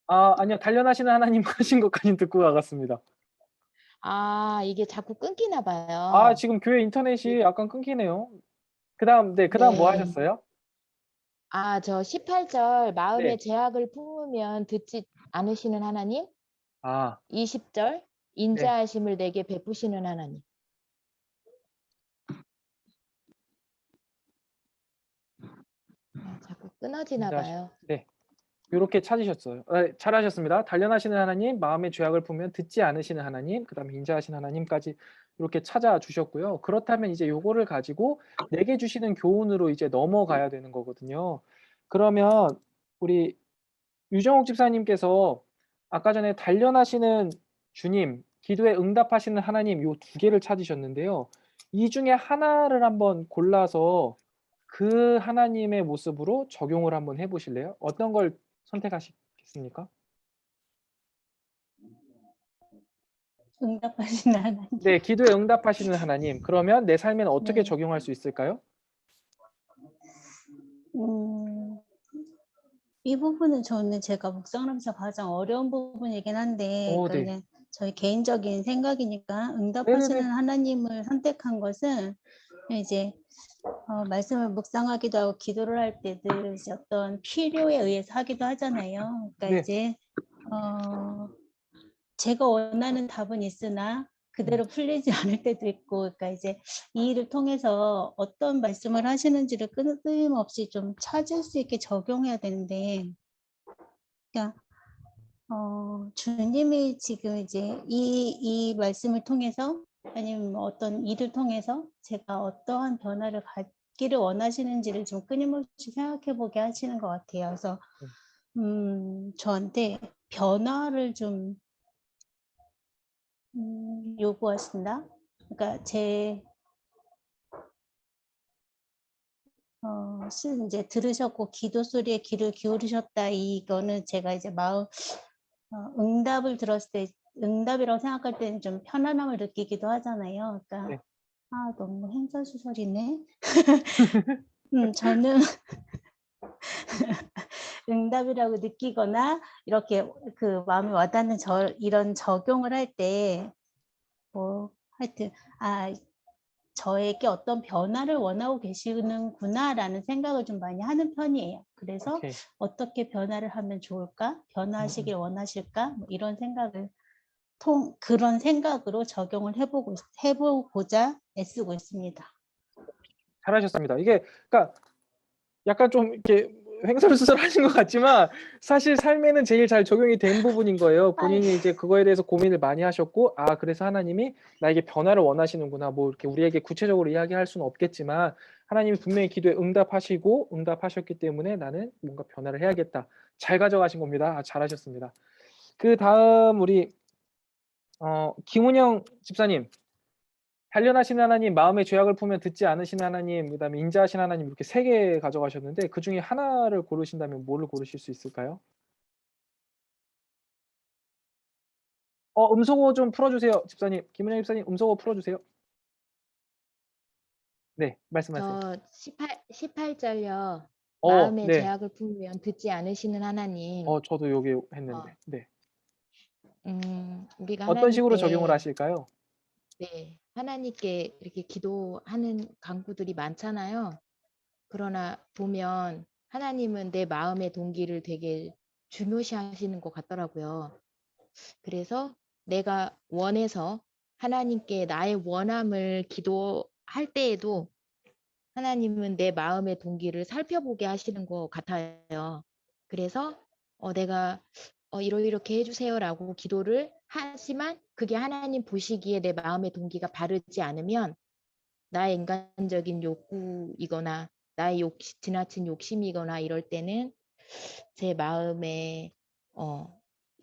아, 아니요. 단련하시는 하나님 하신 것까진 듣고 나갔습니다. 아, 이게 자꾸 끊기나 아, 봐요. 지금 교회 인터넷이 약간 끊기네요. 그다음 네, 그다음 뭐 네. 하셨어요? 아, 저 18절 마음의 네. 제약을 품으면 듣지 않으시는 하나님. 아, 20절 네. 인자하심을 내게 베푸시는 하나님. 아, 자꾸 끊어지나 인자하시 봐요. 네. 요렇게 찾으셨어요. 잘하셨습니다. 단련하시는 하나님, 마음의 죄악을 보면 듣지 않으시는 하나님, 그다음에 인자하신 하나님까지 이렇게 찾아주셨고요. 그렇다면 이제 요거를 가지고 내게 주시는 교훈으로 이제 넘어가야 되는 거거든요. 그러면 우리 유정옥 집사님께서 아까 전에 단련하시는 주님, 기도에 응답하시는 하나님 요 두 개를 찾으셨는데요. 이 중에 하나를 한번 골라서 그 하나님의 모습으로 적용을 한번 해 보실래요? 어떤 걸 선택하시겠습니까? 응답하시는 하나님. 네, 기도에 응답하시는 하나님. 그러면 내 삶에는 어떻게 네. 적용할 수 있을까요? 이 부분은 저는 제가 묵상하면서 가장 어려운 부분이긴 한데, 네. 그냥 저희 개인적인 생각이니까 응답하시는 네네네. 하나님을 선택한 것은 이제 말씀을 묵상하기도 하고 기도를 할 때 늘 이제 어떤 필요에 의해서 하기도 하잖아요. 그러니까 네. 이제 제가 원하는 답은 있으나 그대로 풀리지 않을 때도 있고, 그러니까 이제 이 일을 통해서 어떤 말씀을 하시는지를 끊임없이 좀 찾을 수 있게 적용해야 되는데, 그러니까 주님이 지금 이제 이 말씀을 통해서 아니면 뭐 어떤 일을 통해서 제가 어떠한 변화를 갖기를 원하시는지를 좀 끊임없이 생각해 보게 하시는 것 같아요. 그래서 저한테 변화를 좀 요구하신다. 그러니까 제 이제 들으셨고 기도 소리에 귀를 기울이셨다. 이거는 제가 이제 마음 응답을 들었을 때 응답이라고 생각할 때는 좀 편안함을 느끼기도 하잖아요. 그러니까 네. 너무 행설수설이네. 저는 응답이라고 느끼거나 이렇게 그 마음이 와닿는 이런 적용을 할 때 뭐 하여튼 저에게 어떤 변화를 원하고 계시는구나라는 생각을 좀 많이 하는 편이에요. 그래서 오케이. 어떻게 변화를 하면 좋을까? 변화하시길 원하실까? 뭐 이런 생각을 그런 생각으로 적용을 해보고자 애쓰고 있습니다. 잘하셨습니다. 이게 그러니까 약간 좀 이렇게 횡설수설하신 것 같지만 사실 삶에는 제일 잘 적용이 된 부분인 거예요. 본인이 이제 그거에 대해서 고민을 많이 하셨고, 그래서 하나님이 나에게 변화를 원하시는구나. 뭐 이렇게 우리에게 구체적으로 이야기할 수는 없겠지만 하나님이 분명히 기도에 응답하시고 응답하셨기 때문에 나는 뭔가 변화를 해야겠다. 잘 가져가신 겁니다. 잘하셨습니다. 그다음 우리 김은영 집사님. 단련하신 하나님, 마음의 죄악을 품으면 듣지 않으신 하나님, 그다음에 인자하신 하나님 이렇게 3개 가져가셨는데 그중에 하나를 고르신다면 뭐를 고르실 수 있을까요? 음소거 좀 풀어 주세요. 집사님. 김은영 집사님 음소거 풀어 주세요. 네. 말씀하세요. 저 18절요. 마음의 네. 제약을 품으면 듣지 않으시는 하나님. 저도 여기 어, 했는데. 네. 우리가 어떤 식으로 적용을 하나님께 하실까요? 네, 하나님께 이렇게 기도하는 강구들이 많잖아요. 그러나 보면 하나님은 내 마음의 동기를 되게 중요시하시는 것 같더라고요. 그래서 내가 원해서 하나님께 나의 원함을 기도할 때에도 하나님은 내 마음의 동기를 살펴보게 하시는 것 같아요. 그래서 내가 이렇게 해주세요라고 기도를 하지만 그게 하나님 보시기에 내 마음의 동기가 바르지 않으면 나의 인간적인 욕구이거나 나의 지나친 욕심이거나 이럴 때는 제 마음에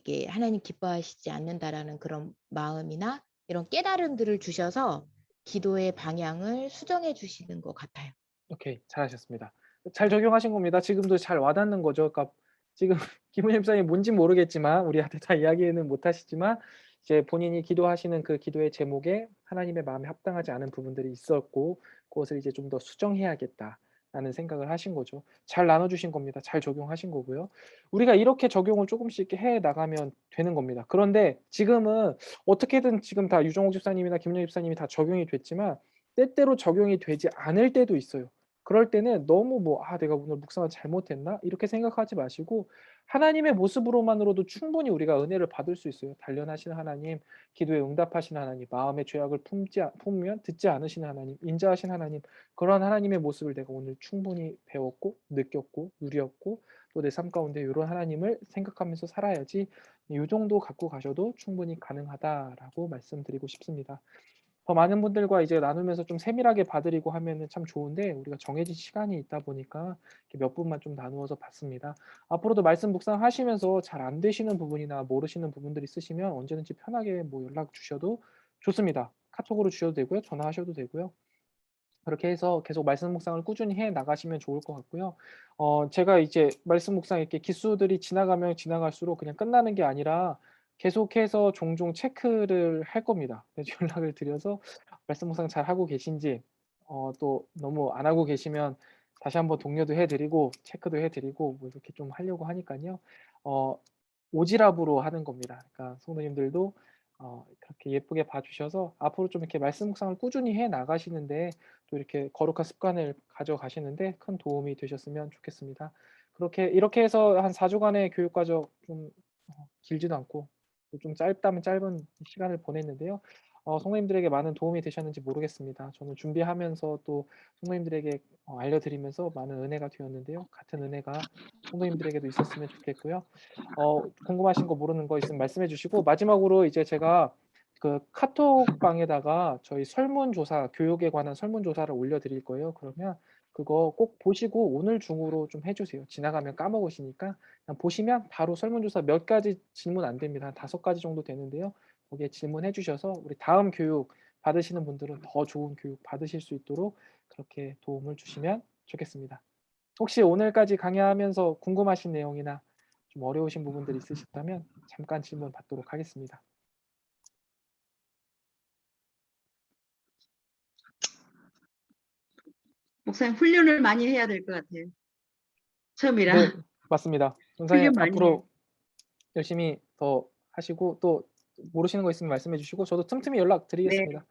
이게 하나님 기뻐하시지 않는다라는 그런 마음이나 이런 깨달음들을 주셔서 기도의 방향을 수정해 주시는 것 같아요. 오케이. 잘하셨습니다. 잘 적용하신 겁니다. 지금도 잘 와닿는 거죠. 그러니까 지금 김은혜 목사님 뭔진 모르겠지만 우리한테 다 이야기는 못 하시지만 이제 본인이 기도하시는 그 기도의 제목에 하나님의 마음에 합당하지 않은 부분들이 있었고 그것을 이제 좀 더 수정해야겠다라는 생각을 하신 거죠. 잘 나눠 주신 겁니다. 잘 적용하신 거고요. 우리가 이렇게 적용을 조금씩 이렇게 해 나가면 되는 겁니다. 그런데 지금은 어떻게든 지금 다 유정옥 집사님이나 김은혜 집사님이 다 적용이 됐지만 때때로 적용이 되지 않을 때도 있어요. 그럴 때는 너무 뭐 '아 내가 오늘 묵상을 잘못했나?' 이렇게 생각하지 마시고 하나님의 모습으로만으로도 충분히 우리가 은혜를 받을 수 있어요. 단련하시는 하나님, 기도에 응답하시는 하나님, 마음의 죄악을 품으면 듣지 않으시는 하나님, 인자하신 하나님, 그러한 하나님의 모습을 내가 오늘 충분히 배웠고 느꼈고 누렸고 또 내 삶 가운데 요런 하나님을 생각하면서 살아야지 요 정도 갖고 가셔도 충분히 가능하다라고 말씀드리고 싶습니다. 더 많은 분들과 이제 나누면서 좀 세밀하게 봐드리고 하면은 참 좋은데 우리가 정해진 시간이 있다 보니까 이렇게 몇 분만 좀 나누어서 봤습니다. 앞으로도 말씀 묵상하시면서 잘 안 되시는 부분이나 모르시는 부분들 있으시면 언제든지 편하게 뭐 연락 주셔도 좋습니다. 카톡으로 주셔도 되고요. 전화하셔도 되고요. 그렇게 해서 계속 말씀 묵상을 꾸준히 해 나가시면 좋을 것 같고요. 제가 이제 말씀 묵상 이렇게 기수들이 지나가면 지나갈수록 그냥 끝나는 게 아니라 계속해서 종종 체크를 할 겁니다. 그래서 연락을 드려서 말씀 묵상 잘하고 계신지 또 너무 안 하고 계시면 다시 한번 독려도 해 드리고 체크도 해 드리고 뭐 이렇게 좀 하려고 하니깐요. 오지랖으로 하는 겁니다. 그러니까 성도님들도 그렇게 예쁘게 봐 주셔서 앞으로 좀 이렇게 말씀 묵상을 꾸준히 해 나가시는데 또 이렇게 거룩한 습관을 가져가시는데 큰 도움이 되셨으면 좋겠습니다. 이렇게 해서 한 4 주간의 교육 과정 좀 길지도 않고 또 좀 짧다면 짧은 시간을 보냈는데요. 성도님들에게 많은 도움이 되셨는지 모르겠습니다. 저는 준비하면서 또 성도님들에게 알려드리면서 많은 은혜가 되었는데요. 같은 은혜가 성도님들에게도 있었으면 좋겠고요. 궁금하신 거 모르는 거 있으면 말씀해 주시고 마지막으로 이제 제가 그 카톡방에다가 저희 설문조사 교육에 관한 설문조사를 올려드릴 거예요. 그러면 그거 꼭 보시고 오늘 중으로 좀 해주세요. 지나가면 까먹으시니까 그냥 보시면 바로 설문조사 몇 가지 질문 안 됩니다. 한 5가지 정도 되는데요. 거기에 질문해 주셔서 우리 다음 교육 받으시는 분들은 더 좋은 교육 받으실 수 있도록 그렇게 도움을 주시면 좋겠습니다. 혹시 오늘까지 강의하면서 궁금하신 내용이나 좀 어려우신 부분들이 있으시다면 잠깐 질문 받도록 하겠습니다. 목사님 훈련을 많이 해야 될 것 같아요. 처음이라. 네, 맞습니다. 전사님 훈련 많이 앞으로 열심히 더 하시고 또 모르시는 거 있으면 말씀해 주시고 저도 틈틈이 연락드리겠습니다.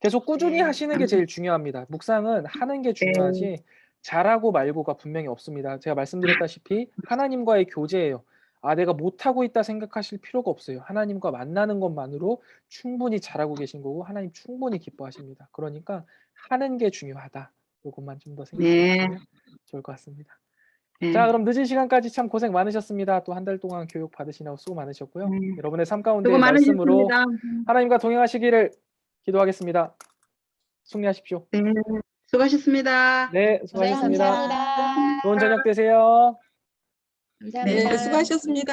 계속 꾸준히 네. 하시는 게 제일 중요합니다. 묵상은 하는 게 중요하지 잘하고 말고가 분명히 없습니다. 제가 말씀드렸다시피 하나님과의 교제예요. 내가 못하고 있다 생각하실 필요가 없어요. 하나님과 만나는 것만으로 충분히 잘하고 계신 거고 하나님 충분히 기뻐하십니다. 그러니까 하는 게 중요하다. 요것만 좀 더 생각해 네. 주시면 좋을 것 같습니다. 네. 자, 그럼 늦은 시간까지 참 고생 많으셨습니다. 또 한 달 동안 교육 받으시느라고 수고 많으셨고요. 네. 여러분의 삶 가운데 수고 말씀으로 많으셨습니다. 하나님과 동행하시기를 기도하겠습니다. 승리하십시오. 네. 수고하셨습니다. 네, 네, 수고하셨습니다. 감사합니다. 좋은 저녁 되세요. 감사합니다. 수고하셨습니다.